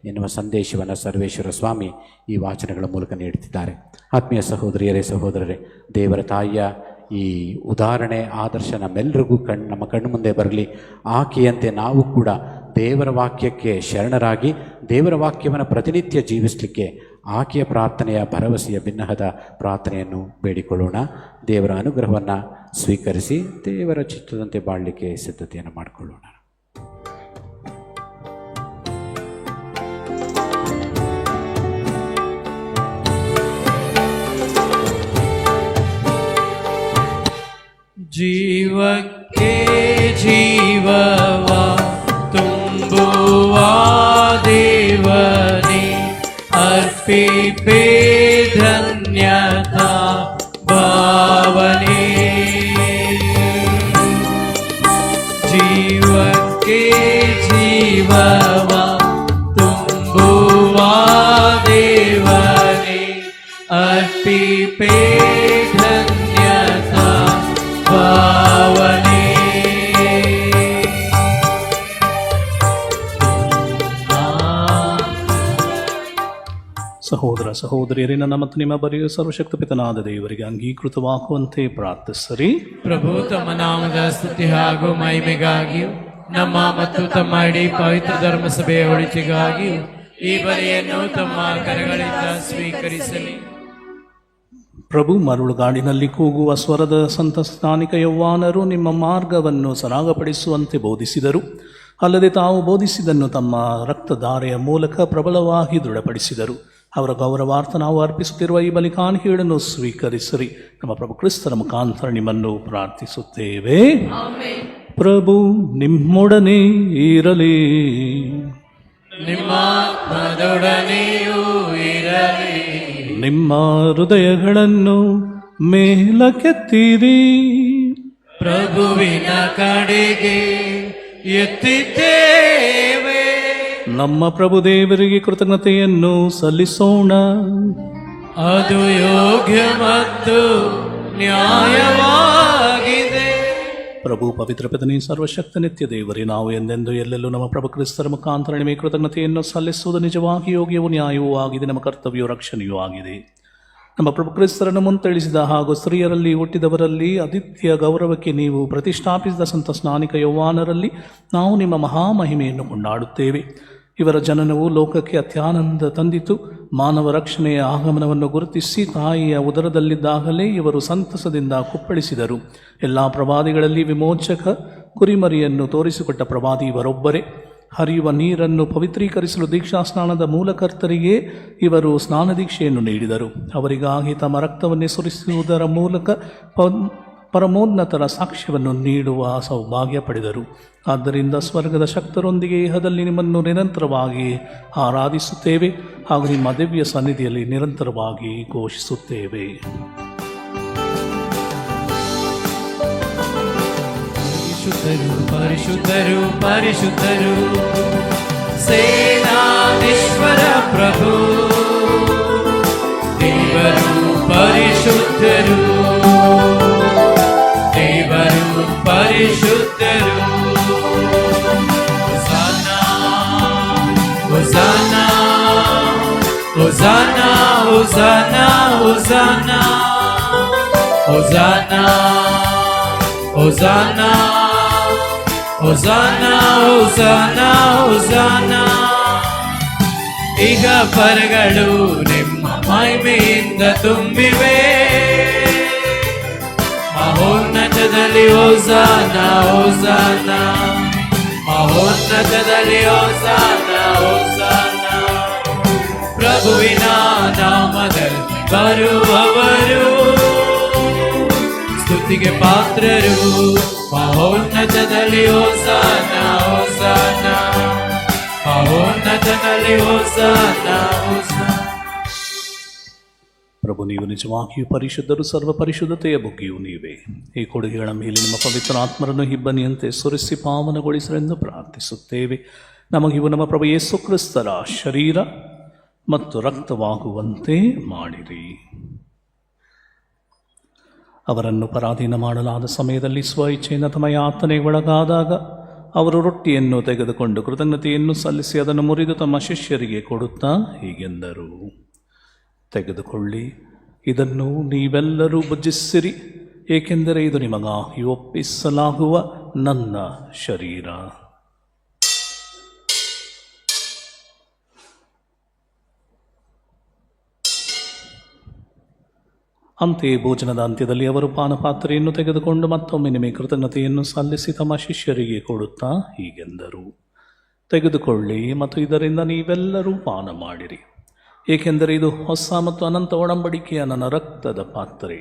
ಎನ್ನುವ ಸಂದೇಶವನ್ನು ಸರ್ವೇಶ್ವರ ಸ್ವಾಮಿ ಈ ವಾಚನಗಳ ಮೂಲಕ ನೀಡುತ್ತಿದ್ದಾರೆ. ಆತ್ಮೀಯ ಸಹೋದರಿಯರೇ, ಸಹೋದರರೇ, ದೇವರ ತಾಯಿಯ ಈ ಉದಾಹರಣೆ, ಆದರ್ಶ ನಮ್ಮೆಲ್ಲರಿಗೂ ನಮ್ಮ ಕಣ್ಣು ಮುಂದೆ ಬರಲಿ. ಆಕೆಯಂತೆ ನಾವು ಕೂಡ ದೇವರ ವಾಕ್ಯಕ್ಕೆ ಶರಣರಾಗಿ ದೇವರ ವಾಕ್ಯವನ್ನು ಪ್ರತಿನಿತ್ಯ ಜೀವಿಸಲಿಕ್ಕೆ ಆಕೆಯ ಪ್ರಾರ್ಥನೆಯ ಭರವಸೆಯ ಭಿನ್ನಹದ ಪ್ರಾರ್ಥನೆಯನ್ನು ಬೇಡಿಕೊಳ್ಳೋಣ. ದೇವರ ಅನುಗ್ರಹವನ್ನು ಸ್ವೀಕರಿಸಿ ದೇವರ ಚಿತ್ತದಂತೆ ಬಾಳಲಿಕ್ಕೆ ಸಿದ್ಧತೆಯನ್ನು ಮಾಡಿಕೊಳ್ಳೋಣ. ಜೀವಕ್ಕೆ ಜೀವವ ತುಂಬುವ ದೇವನೇ, ಅರ್ಪಿಪೇ ಧನ್ಯತಾ ಭಾವನೆ. ಜೀವಕ್ಕೆ ಜೀವವ ತುಂಬುವ ದೇವನೇ, ಅರ್ಪಿಪೇ ಧನ್ಯತಾ ಭಾವನೆ. ಸಹೋದರ ಸಹೋದರಿಯರೇ, ನನ್ನ ಮತ್ತು ನಿಮ್ಮ ಬರೆಯ ಸರ್ವಶಕ್ತ ಪಿತನಾದ ದೇವರಿಗೆ ಅಂಗೀಕೃತವಾಗುವಂತೆ ಪ್ರಾರ್ಥಿಸರಿ. ಪ್ರಭು ತಮ್ಮ ನಾಮದ ಸ್ತುತಿ ಹಾಗೂ ಮಹಿಮೆಗಾಗಿಯೂ ನಮ್ಮ ಮತ್ತು ತಮ್ಮ ಇಡೀ ಪವಿತ್ರ ಧರ್ಮಸಭೆಯ ಒಳಿತಿಗಾಗಿಯೂ ಈ ಬಲಿಯನ್ನು ತಮ್ಮ ಕರಗಳಿಂದ ಸ್ವೀಕರಿಸಲಿ. ಪ್ರಭು ಮರಳುಗಾಡಿನಲ್ಲಿ ಕೂಗುವ ಸ್ವರದ ಸಂತ ಸ್ಥಾನಿಕ ಯೌವಾನರು ನಿಮ್ಮ ಮಾರ್ಗವನ್ನು ಸರಾಗಪಡಿಸುವಂತೆ ಬೋಧಿಸಿದರು. ಅಲ್ಲದೆ ತಾವು ಬೋಧಿಸಿದ್ದನ್ನು ತಮ್ಮ ರಕ್ತಧಾರೆಯ ಮೂಲಕ ಪ್ರಬಲವಾಗಿ ದೃಢಪಡಿಸಿದರು. ಅವರ ಗೌರವಾರ್ಥ ನಾವು ಅರ್ಪಿಸುತ್ತಿರುವ ಈ ಬಲಿಕಾಣಿಕೆಗಳನ್ನು ಸ್ವೀಕರಿಸಿರಿ. ನಮ್ಮ ಪ್ರಭು ಕ್ರಿಸ್ತರ ಮುಖಾಂತರ ನಿಮ್ಮನ್ನು ಪ್ರಾರ್ಥಿಸುತ್ತೇವೆ. ಪ್ರಭು ನಿಮ್ಮೊಡನೆ ಇರಲಿ, ನಿಮ್ಮಾತ್ಮದೊಡನೆಯೂ ಇರಲಿ. ನಿಮ್ಮ ಹೃದಯಗಳನ್ನು ಮೇಲಕ್ಕೆತ್ತಿರಿ, ಪ್ರಭುವಿನ ಕಡೆಗೆ ಎತ್ತಿದ್ದೇವೆ. ನಮ್ಮ ಪ್ರಭು ದೇವರಿಗೆ ಕೃತಜ್ಞತೆಯನ್ನು ಸಲ್ಲಿಸೋಣ. ಅದು ಯೋಗ್ಯ ಮತ್ತು ನ್ಯಾಯವಾಗಿದೆ. ಪ್ರಭು ಪವಿತ್ರ ಪಿತನೇ, ಸರ್ವಶಕ್ತ ನಿತ್ಯ ದೇವರೇ, ನಾವು ಎಂದೆಂದು ಎಲ್ಲೆಲ್ಲೂ ನಮ್ಮ ಪ್ರಭು ಕ್ರಿಸ್ತರ ಮುಖಾಂತರ ನಿಮಗೆ ಕೃತಜ್ಞತೆಯನ್ನು ಸಲ್ಲಿಸುವುದು ನಿಜವಾಗಿ ಯೋಗ್ಯವೂ ನ್ಯಾಯವೂ ಆಗಿದೆ, ನಮ್ಮ ಕರ್ತವ್ಯವೂ ರಕ್ಷಣೆಯೂ ಆಗಿದೆ. ನಮ್ಮ ಪ್ರಭು ಕ್ರಿಸ್ತರನ್ನು ಮುಂತೆಳಿಸಿದ ಹಾಗೂ ಸ್ತ್ರೀಯರಲ್ಲಿ ಹುಟ್ಟಿದವರಲ್ಲಿ ಆದಿತ್ಯ ಗೌರವಕ್ಕೆ ನೀವು ಪ್ರತಿಷ್ಠಾಪಿಸಿದ ಸಂತ ಸ್ನಾನಿಕ ಯೌವಾನರಲ್ಲಿ ನಾವು ನಿಮ್ಮ ಮಹಾಮಹಿಮೆಯನ್ನು ಕೊಂಡಾಡುತ್ತೇವೆ. ಇವರ ಜನನವು ಲೋಕಕ್ಕೆ ಅತ್ಯಾನಂದ ತಂದಿತು. ಮಾನವ ರಕ್ಷಣೆಯ ಆಗಮನವನ್ನು ಗುರುತಿಸಿ ತಾಯಿಯ ಉದರದಲ್ಲಿದ್ದಾಗಲೇ ಇವರು ಸಂತಸದಿಂದ ಕುಪ್ಪಳಿಸಿದರು. ಎಲ್ಲ ಪ್ರವಾದಿಗಳಲ್ಲಿ ವಿಮೋಚಕ ಕುರಿಮರಿಯನ್ನು ತೋರಿಸಿಕೊಟ್ಟ ಪ್ರವಾದಿ ಇವರೊಬ್ಬರೇ. ಹರಿಯುವ ನೀರನ್ನು ಪವಿತ್ರೀಕರಿಸಲು ದೀಕ್ಷಾಸ್ನಾನದ ಮೂಲಕರ್ತರಿಗೆ ಇವರು ಸ್ನಾನದೀಕ್ಷೆಯನ್ನು ನೀಡಿದರು. ಅವರಿಗಾಗಿ ತಮ್ಮ ರಕ್ತವನ್ನೇ ಸುರಿಸುವುದರ ಮೂಲಕ ಪರಮೋನ್ನತರ ಸಾಕ್ಷ್ಯವನ್ನು ನೀಡುವ ಸೌಭಾಗ್ಯ ಪಡೆದರು. ಆದ್ದರಿಂದ ಸ್ವರ್ಗದ ಶಕ್ತರೊಂದಿಗೆ ಇಹದಲ್ಲಿ ನಿಮ್ಮನ್ನು ನಿರಂತರವಾಗಿ ಆರಾಧಿಸುತ್ತೇವೆ ಹಾಗೂ ನಿಮ್ಮ ದಿವ್ಯ ಸನ್ನಿಧಿಯಲ್ಲಿ ನಿರಂತರವಾಗಿ ಘೋಷಿಸುತ್ತೇವೆ. ಪರಿಶುದ್ಧರು ಪರಿಶುದ್ಧರು ಸೇನಾಧೀಶ್ವರ ಪ್ರಭು ದೇವರು ಪರಿಶುದ್ಧರು, ದೇವರು ಪರಿಶುದ್ಧರು. ಹೊಸನಾ ಹೊಸನಾ ಹೊಸನಾ ಹೊಸನಾ ಹೊಸನಾ ಹೊಸನಾ ಹೊಸನಾ ಹೊಸನಾ ಹೊಸನಾ. ಈಗ ಪರಗಳು ನಿಮ್ಮ ಮಹಿಮೆಯಿಂದ ತುಂಬಿವೆ. ಮಹೋನ್ನತದಲ್ಲಿ ಹೊಸನಾ ಹೊಸನಾ, ಮಹೋನ್ನತದಲ್ಲಿ ಹೊಸನಾ ಹೊಸನಾ. ಪ್ರಭುವಿನ ನಾಮದಲ್ಲಿ ಬರುವವರು ಸ್ತುತಿಗೆ ಪಾತ್ರರು. ಮಹೋನ್ನತದಲ್ಲಿ ಹೋಸನ್ನ ಹೋಸನ್ನ, ಮಹೋನ್ನತದಲ್ಲಿ ಹೋಸನ್ನ ಹೋಸನ್ನ. ಪ್ರಭು, ನೀವು ನಿಜವಾಗಿಯೂ ಪರಿಶುದ್ಧರು, ಸರ್ವ ಪರಿಶುದ್ಧತೆಯ ಬುಗ್ಗೆಯೂ ನೀವೇ. ಈ ಕೊಡುಗೆಗಳ ಮೇಲೆ ನಿಮ್ಮ ಪವಿತ್ರ ಆತ್ಮರನ್ನು ಹಿಬ್ಬನಿಯಂತೆ ಸುರಿಸಿ ಪಾವನಗೊಳಿಸಲೆಂದು ಪ್ರಾರ್ಥಿಸುತ್ತೇವೆ. ನಮಗಿವು ನಮ್ಮ ಪ್ರಭು ಯೇಸು ಕ್ರಿಸ್ತರ ಶರೀರ ಮತ್ತು ರಕ್ತವಾಗುವಂತೆ ಮಾಡಿರಿ. ಅವರನ್ನು ಪರಾಧೀನ ಮಾಡಲಾದ ಸಮಯದಲ್ಲಿ ಸ್ವ ಇಚ್ಛೆಯಿಂದ ತಮ್ಮ ಯಾತನೆಗೆ ಒಳಗಾದಾಗ ಅವರು ರೊಟ್ಟಿಯನ್ನು ತೆಗೆದುಕೊಂಡು ಕೃತಜ್ಞತೆಯನ್ನು ಸಲ್ಲಿಸಿ ಅದನ್ನು ಮುರಿದು ತಮ್ಮ ಶಿಷ್ಯರಿಗೆ ಕೊಡುತ್ತಾ ಹೀಗೆಂದರು, ತೆಗೆದುಕೊಳ್ಳಿ, ಇದನ್ನು ನೀವೆಲ್ಲರೂ ಭುಜಿಸಿರಿ, ಏಕೆಂದರೆ ಇದು ನಿಮಗಾಗಿ ಒಪ್ಪಿಸಲಾಗುವ ನನ್ನ ಶರೀರ. ಅಂತೆಯೇ ಭೋಜನದ ಅಂತ್ಯದಲ್ಲಿ ಅವರು ಪಾನಪಾತ್ರೆಯನ್ನು ತೆಗೆದುಕೊಂಡು ಮತ್ತೊಮ್ಮೆ ನಿಮಗೆ ಕೃತಜ್ಞತೆಯನ್ನು ಸಲ್ಲಿಸಿ ತಮ್ಮ ಶಿಷ್ಯರಿಗೆ ಕೊಡುತ್ತಾ ಹೀಗೆಂದರು, ತೆಗೆದುಕೊಳ್ಳಿ ಮತ್ತು ಇದರಿಂದ ನೀವೆಲ್ಲರೂ ಪಾನ ಮಾಡಿರಿ, ಏಕೆಂದರೆ ಇದು ಹೊಸ ಮತ್ತು ಅನಂತ ಒಡಂಬಡಿಕೆಯ ನನ್ನ ರಕ್ತದ ಪಾತ್ರೆ.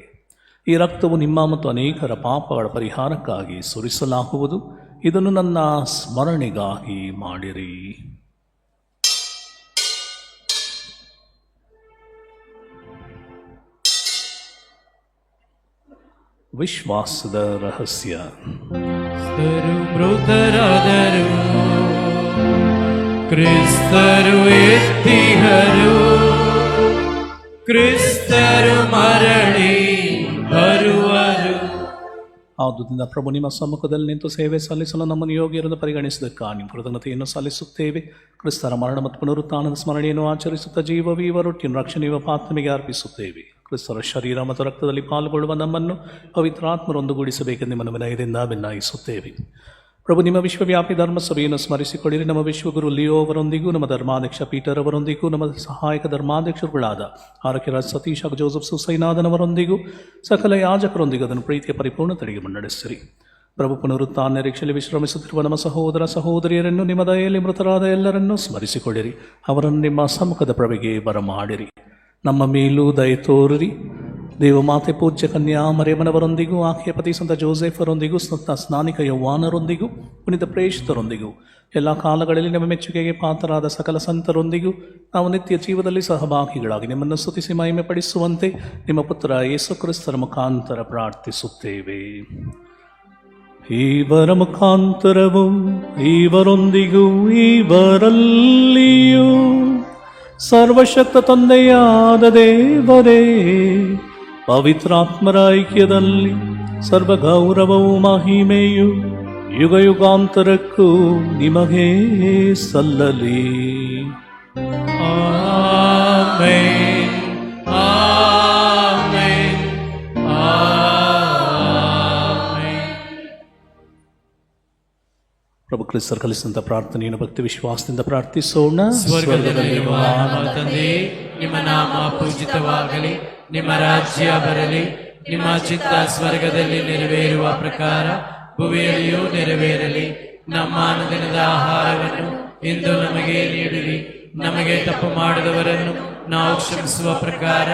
ಈ ರಕ್ತವು ನಿಮ್ಮ ಮತ್ತು ಅನೇಕರ ಪಾಪಗಳ ಪರಿಹಾರಕ್ಕಾಗಿ ಸುರಿಸಲಾಗುವುದು. ಇದನ್ನು ನನ್ನ ಸ್ಮರಣೆಗಾಗಿ ಮಾಡಿರಿ. ವಿಶ್ವಾಸದ ರಹಸ್ಯ. ಮೃತರಾದರು ಕ್ರಿಸ್ತರು ಎತ್ತಿಹರು, ಕ್ರಿಸ್ತರು ಮರಳಿ ಬರುವರು. ಆದುದರಿಂದ ಪ್ರಭು, ನಿಮ್ಮ ಸಮ್ಮುಖದಲ್ಲಿ ನಿಂತು ಸೇವೆ ಸಲ್ಲಿಸಲು ನಮ್ಮನ್ನು ಯೋಗ್ಯರನ್ನು ಪರಿಗಣಿಸಿದ್ದಕ್ಕಾಗಿ ನಿಮ್ಮ ಕೃತಜ್ಞತೆಯನ್ನು ಸಲ್ಲಿಸುತ್ತೇವೆ. ಕ್ರಿಸ್ತರ ಮರಣ ಮತ್ತು ಪುನರುತ್ಥಾನದ ಸ್ಮರಣೆಯನ್ನು ಆಚರಿಸುತ್ತಾ ಜೀವವೀವ ರೊಟ್ಟಿನ ರಕ್ಷಣೆಯ ಪಾತ್ಮೆಗೆ ಅರ್ಪಿಸುತ್ತೇವೆ. ಕ್ರಿಸ್ತರ ಶರೀರ ಮತ್ತು ರಕ್ತದಲ್ಲಿ ಪಾಲ್ಗೊಳ್ಳುವ ನಮ್ಮನ್ನು ಪವಿತ್ರಾತ್ಮರೊಂದುಗೂಡಿಸಬೇಕೆಂದು ನಿಮ್ಮ ವಿನಯದಿಂದ ಭಿನ್ನಾಯಿಸುತ್ತೇವೆ. ಪ್ರಭು, ನಿಮ್ಮ ವಿಶ್ವವ್ಯಾಪಿ ಧರ್ಮಸಭೆಯನ್ನು ಸ್ಮರಿಸಿಕೊಳ್ಳಿರಿ. ನಮ್ಮ ವಿಶ್ವಗುರು ಲಿಯೋ ಅವರೊಂದಿಗೂ, ನಮ್ಮ ಧರ್ಮಾಧ್ಯಕ್ಷ ಪೀಟರ್ ಅವರೊಂದಿಗೂ, ನಮ್ಮ ಸಹಾಯಕ ಧರ್ಮಾಧ್ಯಕ್ಷರುಗಳಾದ ಆರೋಗ್ಯರಾಜ್ ಸತೀಶ್ ಹಾಗೂ ಜೋಸೆಫ್ ಸುಸೈನಾದನವರೊಂದಿಗೂ, ಸಕಲ ಯಾಜಕರೊಂದಿಗೂ ಅದನ್ನು ಪ್ರೀತಿಯ ಪರಿಪೂರ್ಣತೆಗೆ ಮುನ್ನಡೆಸಿರಿ. ಪ್ರಭು, ಪುನರುತ್ಥಾನ ನಿರೀಕ್ಷೆಯಲ್ಲಿ ವಿಶ್ರಮಿಸುತ್ತಿರುವ ನಮ್ಮ ಸಹೋದರ ಸಹೋದರಿಯರನ್ನು ನಿಮ್ಮ ದಯೆಯಲ್ಲಿ ಮೃತರಾದ ಎಲ್ಲರನ್ನೂ ಸ್ಮರಿಸಿಕೊಳ್ಳಿರಿ. ಅವರನ್ನು ನಿಮ್ಮ ಸಮ್ಮುಖದ ಪ್ರಭೆಗೆ ಬರಮಾಡಿರಿ. ನಮ್ಮ ಮೇಲೂ ದಯೆ ತೋರಿರಿ. ದೇವಮಾತೆ ಪೂಜ್ಯ ಕನ್ಯಾ ಮರಿಯಮ್ಮನವರೊಂದಿಗೂ, ಆಕೆಯ ಪತಿ ಸಂತ ಜೋಸೆಫರೊಂದಿಗೂ, ಸ್ನಾನಿಕ ಯೌವಾನರೊಂದಿಗೂ, ಪುನೀತ ಪ್ರೇಷಿತರೊಂದಿಗೂ, ಎಲ್ಲ ಕಾಲಗಳಲ್ಲಿ ನಮ್ಮ ಮೆಚ್ಚುಗೆಗೆ ಪಾತ್ರರಾದ ಸಕಲ ಸಂತರೊಂದಿಗೂ ನಾವು ನಿತ್ಯ ಜೀವದಲ್ಲಿ ಸಹಭಾಗಿಗಳಾಗಿ ನಿಮ್ಮನ್ನು ಸ್ತುತಿಸಿ ಮಹಿಮೆ ಪಡಿಸುವಂತೆ ನಿಮ್ಮ ಪುತ್ರ ಯೇಸು ಕ್ರಿಸ್ತರ ಮುಖಾಂತರ ಪ್ರಾರ್ಥಿಸುತ್ತೇವೆ. ಇವರ ಮುಖಾಂತರವು ಇವರೊಂದಿಗೂ ಇವರಲ್ಲಿಯೂ ಸರ್ವಶಕ್ತ ತಂದೆಯಾದ ದೇವರೇ, ಪವಿತ್ರಾತ್ಮರ ಐಕ್ಯದಲ್ಲಿ ಸರ್ವ ಗೌರವವು ಮಹಿಮೆಯು ಯುಗ ಯುಗಾಂತರಕ್ಕೂ ನಿಮಗೆ ಸಲ್ಲಲಿ. Amen, amen, amen. ಪ್ರಭು ಕ್ರಿಸ್ತರು ಕಲಿಸಿದಂಥ ಪ್ರಾರ್ಥನೆಯನ್ನು ಭಕ್ತಿ ವಿಶ್ವಾಸದಿಂದ ಪ್ರಾರ್ಥಿಸೋಣ. ಸ್ವರ್ಗದಲ್ಲಿರುವ ನಮ್ಮ ತಂದೆಯೇ, ನಿಮ್ಮ ನಾಮ ಪೂಜಿತವಾಗಲಿ, ನಿಮ್ಮ ರಾಜ್ಯ ಬರಲಿ, ನಿಮ್ಮ ಚಿತ್ತ ಸ್ವರ್ಗದಲ್ಲಿ ನೆರವೇರುವ ಪ್ರಕಾರ ಭುವಿಯಲ್ಲಿಯೂ ನೆರವೇರಲಿ. ನಮ್ಮ ಅನುದಿನದ ಆಹಾರವನ್ನು ಇಂದು ನಮಗೆ ನೀಡಿರಿ. ನಮಗೆ ತಪ್ಪು ಮಾಡಿದವರನ್ನು ನಾವು ಕ್ಷಮಿಸುವ ಪ್ರಕಾರ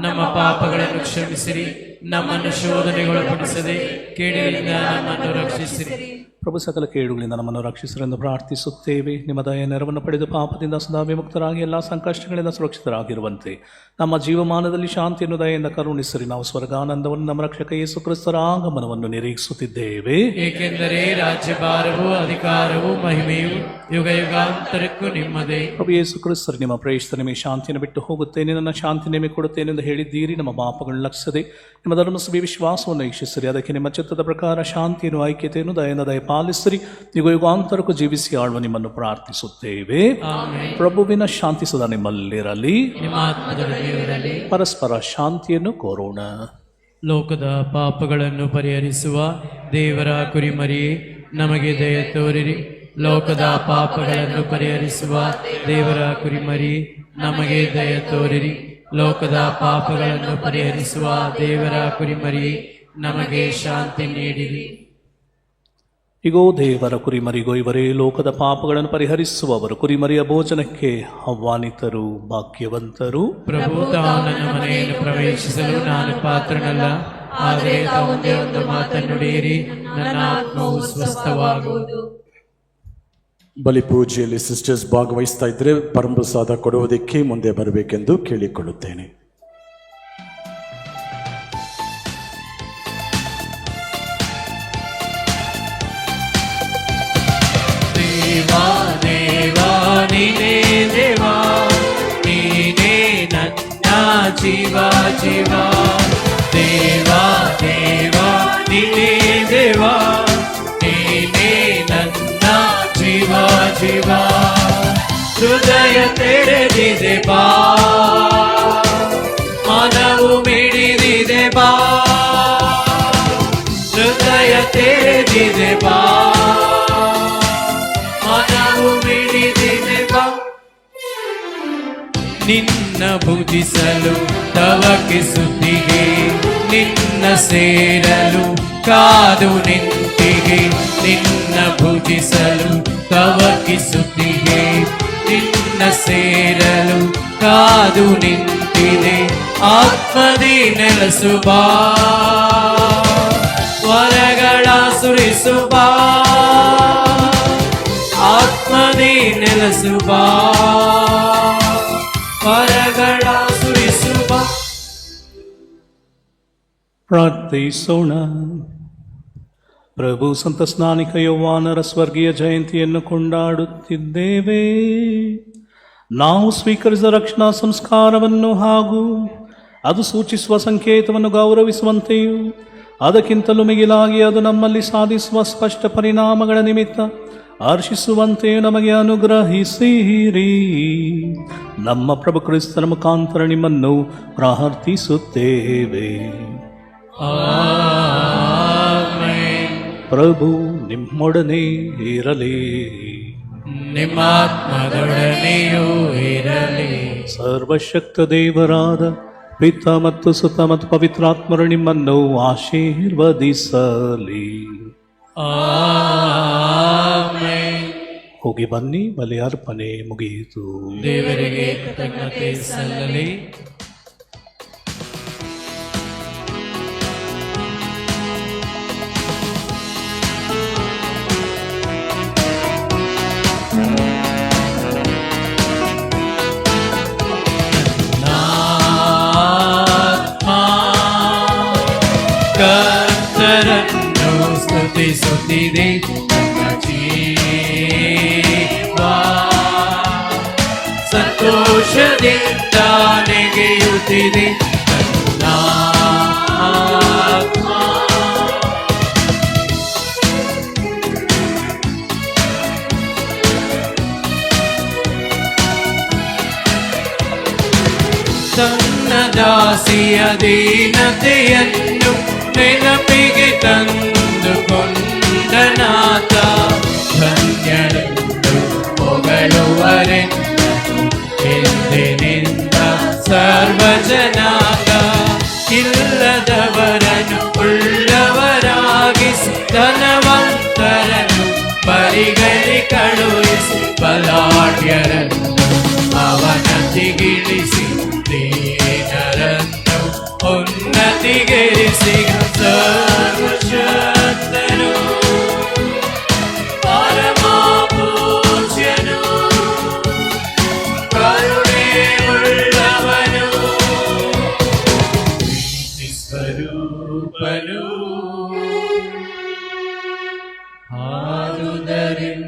ನಮ್ಮ ಪಾಪಗಳನ್ನು ಕ್ಷಮಿಸಿರಿ. ನಮ್ಮನ್ನು ಶೋಧನೆಗೊಳಪಡಿಸದೆ ಕೇಡಿನಿಂದ ನಮ್ಮನ್ನು ರಕ್ಷಿಸಿರಿ. ಪ್ರಭು, ಸಕಲ ಕೇಡುಗಳಿಂದ ನಮ್ಮನ್ನು ರಕ್ಷಿಸರೆಂದು ಪ್ರಾರ್ಥಿಸುತ್ತೇವೆ. ನಿಮ್ಮ ದಯ ನೆರವನ್ನು ಪಡೆದು ಪಾಪದಿಂದ ಸದಾ ವಿಮುಕ್ತರಾಗಿ ಎಲ್ಲ ಸಂಕಷ್ಟಗಳಿಂದ ಸುರಕ್ಷಿತರಾಗಿರುವಂತೆ ನಮ್ಮ ಜೀವಮಾನದಲ್ಲಿ ಶಾಂತಿಯನ್ನು ದಯೆಯಿಂದ ಕರುಣಿಸಿರಿ. ನಾವು ಸ್ವರ್ಗಾನಂದವನ್ನು ನಮ್ಮ ರಕ್ಷಕ ಯೇಸು ಕ್ರಿಸ್ತರ ಆಗಮನವನ್ನು ನಿರೀಕ್ಷಿಸುತ್ತಿದ್ದೇವೆ. ಏಕೆಂದರೆ ರಾಜ್ಯಭಾರವು, ಅಧಿಕಾರವು, ಮಹಿಮೆಯು ಯುಗ ಯುಗಾಂತರಕ್ಕೂ ನಿಮ್ಮದೇ. ಪ್ರಭು ಯೇಸು ಕ್ರಿಸ್ತರು, ನಿಮ್ಮ ಪ್ರೇಷಿತ ನಿಮಗೆ ಶಾಂತಿಯನ್ನು ಬಿಟ್ಟು ಹೋಗುತ್ತೇನೆ, ನನ್ನ ಶಾಂತಿ ನಿಮಗೆ ಕೊಡುತ್ತೇನೆ ಎಂದು ಹೇಳಿದ್ದೀರಿ. ನಮ್ಮ ಪಾಪಗಳನ್ನು ಲಕ್ಷಿಸದೆ ನಿಮ್ಮ ಧರ್ಮಸಭೆ ವಿಶ್ವಾಸವನ್ನು ವೀಕ್ಷಿಸಿರಿ. ಅದಕ್ಕೆ ನಿಮ್ಮ ಚಿತ್ತದ ಪ್ರಕಾರ ಶಾಂತಿಯನ್ನು, ಐಕ್ಯತೆಯನ್ನು, ದಯೆಯಿಂದ ದಯಪಾಲಿಸಿರಿ. ಯುಗ ಯುಗಾಂತರಕ್ಕೂ ಜೀವಿಸಿ ಆಳುವ ನಿಮ್ಮನ್ನು ಪ್ರಾರ್ಥಿಸುತ್ತೇವೆ. ಪ್ರಭುವಿನ ಶಾಂತಿ ಸದಾ ನಿಮ್ಮಲ್ಲಿರಲಿ, ನಿಮ್ಮ ಆತ್ಮದಲ್ಲಿ ಇರಲಿ. ಪರಸ್ಪರ ಶಾಂತಿಯನ್ನು ಕೋರೋಣ. ಲೋಕದ ಪಾಪಗಳನ್ನು ಪರಿಹರಿಸುವ ದೇವರ ಕುರಿಮರಿಯೇ, ನಮಗೆ ದಯ ತೋರಿರಿ. ಲೋಕದ ಪಾಪಗಳನ್ನು ಪರಿಹರಿಸುವ ದೇವರ ಕುರಿಮರಿಯೇ, ನಮಗೆ ದಯ ತೋರಿರಿ. ಲೋಕದ ಪಾಪಗಳನ್ನು ಪರಿಹರಿಸುವ ದೇವರ ಕುರಿಮರಿಯೇ, ನಮಗೆ ಶಾಂತಿ ನೀಡಿರಿ. ಇಗೋ ದೇವರ ಕುರಿಮರಿಗೋ, ಇವರೇ ಲೋಕದ ಪಾಪಗಳನ್ನು ಪರಿಹರಿಸುವವರು. ಕುರಿಮರಿಯ ಭೋಜನಕ್ಕೆ ಆಹ್ವಾನಿತರು ಭಾಗ್ಯವಂತರು. ಪ್ರಭು ತಾವು ನನ್ನ ಮನೆಯನ್ನು ಪ್ರವೇಶಿಸಲು ನಾನು ಪಾತ್ರನಲ್ಲ, ಆದರೆ ತಾವು ಒಂದೇ ಒಂದು ಮಾತನ್ನು ನುಡಿಯಿರಿ, ನನ್ನ ಆತ್ಮವು ಸ್ವಸ್ಥವಾಗುವುದು. ಬಲಿಪೂಜೆಯಲ್ಲಿ ಸಿಸ್ಟರ್ಸ್ ಭಾಗವಹಿಸ್ತಾ ಇದ್ರೆ ಪರಮಪ್ರಸಾದ ಕೊಡುವುದಕ್ಕೆ ಮುಂದೆ ಬರಬೇಕೆಂದು ಕೇಳಿಕೊಳ್ಳುತ್ತೇನೆ. ದೇವಾ ದೇವಾ ನೀನೇ ದೇವಾ, ನೀನೇ ನನ್ನ ಜೀವ ಜೀವ. ದೇವಾ ದೇವಾ ನೀನೇ ದೇವಾ, ನೀನೇ ನನ್ನ ಜೀವ ಜೀವ. ಹೃದಯ ತೆರೆದಿದೆ ಬಾ, ಮನವು ಮಿಡಿದಿದೆ ಬಾ, ಹೃದಯ ತೆರೆದಿದೆ ಬಾ, ಮನವು ಮಿಡಿದಿದೆ ಬಾ. ನಿನ್ನ ಭುಜಿಸಲು ತವಕಿಸುತ್ತಿಗೆ, ನಿನ್ನ ಸೇರಲು ಕಾದು ನಿಂತಿಗೆ. ನಿನ್ನ ಭುಜಿಸಲು ತವಕಿಸುತ್ತಿಗೆ, ನಿನ್ನ ಸೇರಲು ಕಾದು ನಿಂತಿದೆ. ಆತ್ಮದಿ ನೆಲೆಸುಬಾ, ವರಗಳ ಸುರಿಸುಬಾ, ಆತ್ಮದಿ ನೆಲೆಸುಬಾ, ವರಗಳ ಸುರಿಸುಬಾ. ಪ್ರಾರ್ಥಿಸೋಣ. ಪ್ರಭು ಸಂತ ಸ್ನಾನಿಕ ಯೌವಾನರ ಸ್ವರ್ಗೀಯ ಜಯಂತಿಯನ್ನು ಕೊಂಡಾಡುತ್ತಿದ್ದೇವೆ. ನಾವು ಸ್ವೀಕರಿಸಿದ ರಕ್ಷಣಾ ಸಂಸ್ಕಾರವನ್ನು ಹಾಗೂ ಅದು ಸೂಚಿಸುವ ಸಂಕೇತವನ್ನು ಗೌರವಿಸುವಂತೆಯೂ, ಅದಕ್ಕಿಂತಲೂ ಮಿಗಿಲಾಗಿ ಅದು ನಮ್ಮಲ್ಲಿ ಸಾಧಿಸುವ ಸ್ಪಷ್ಟ ಪರಿಣಾಮಗಳ ನಿಮಿತ್ತ ಹರ್ಷಿಸುವಂತೆಯೂ ನಮಗೆ ಅನುಗ್ರಹಿಸಿರಿ. ನಮ್ಮ ಪ್ರಭು ಕ್ರಿಸ್ತನ ಮುಖಾಂತರ ನಿಮ್ಮನ್ನು ಪ್ರಾರ್ಥಿಸುತ್ತೇವೆ. ಆಮೆನ್. ಪ್ರಭು ನಿಮ್ಮೊಡನೆ ಇರಲಿ, ನಿಮ್ಮ ಆತ್ಮದೊಡನೆಯೂ ಇರಲಿ. ಸರ್ವಶಕ್ತ ದೇವರಾದ ಪಿತ ಮತ್ತು ಸುತ ಮತ್ತು ಪವಿತ್ರಾತ್ಮರು ನಿಮ್ಮನ್ನು ಆಶೀರ್ವದಿಸಲಿ. ಆಮೆನ್. ಹೋಗಿ ಬನ್ನಿ, ಬಲಿ ಅರ್ಪಣೆ ಮುಗಿಯಿತು. ದೇವರಿಗೆ ಕೃತಜ್ಞತೆ ಸಲ್ಲಲಿ. ಕರ್ತರನ್ನು ಸ್ತುತಿಸುತ್ತಿದೆ ನನ್ನ ಜೀವ, ಸಂತೋಷದಿಂದ ನೆಗೆಯುತ್ತಿದೆ ನನ್ನ ಆತ್ಮ. ತನ್ನ ದಾಸಿಯ ದೀನತೆಯನ್ನು ನೆನಪಿಗೆ ತಂದುಕೊಂಡ ನಾಥ, ಧನ್ಯರೆಂದು ಹೊಗಳುವರೆಂದು ಎಂದಿನಿಂದ ಸರ್ವಜನಾಗ. ಇಲ್ಲದವರನ್ನು ಉಳ್ಳವರಾಗಿಸಿ, ಧನವಂತರನ್ನು ಪರಿಗಣಿ ಕಳುಹಿಸಿ, ಬಲಾಢ್ಯರನ್ನು ಅವನತಿಗಿಳಿಸಿ, ದೀನರನ್ನು ಉನ್ನತಿಗೆರಿಸಿ. ಸರ್ವಶಕ್ತನು ಪರಮಪೂಜ್ಯನು, ಕರುಣೆ ಉಳ್ಳವನು, ಪ್ರೀತಿ ಸ್ವರೂಪನು, ಆದುದರಿಂದ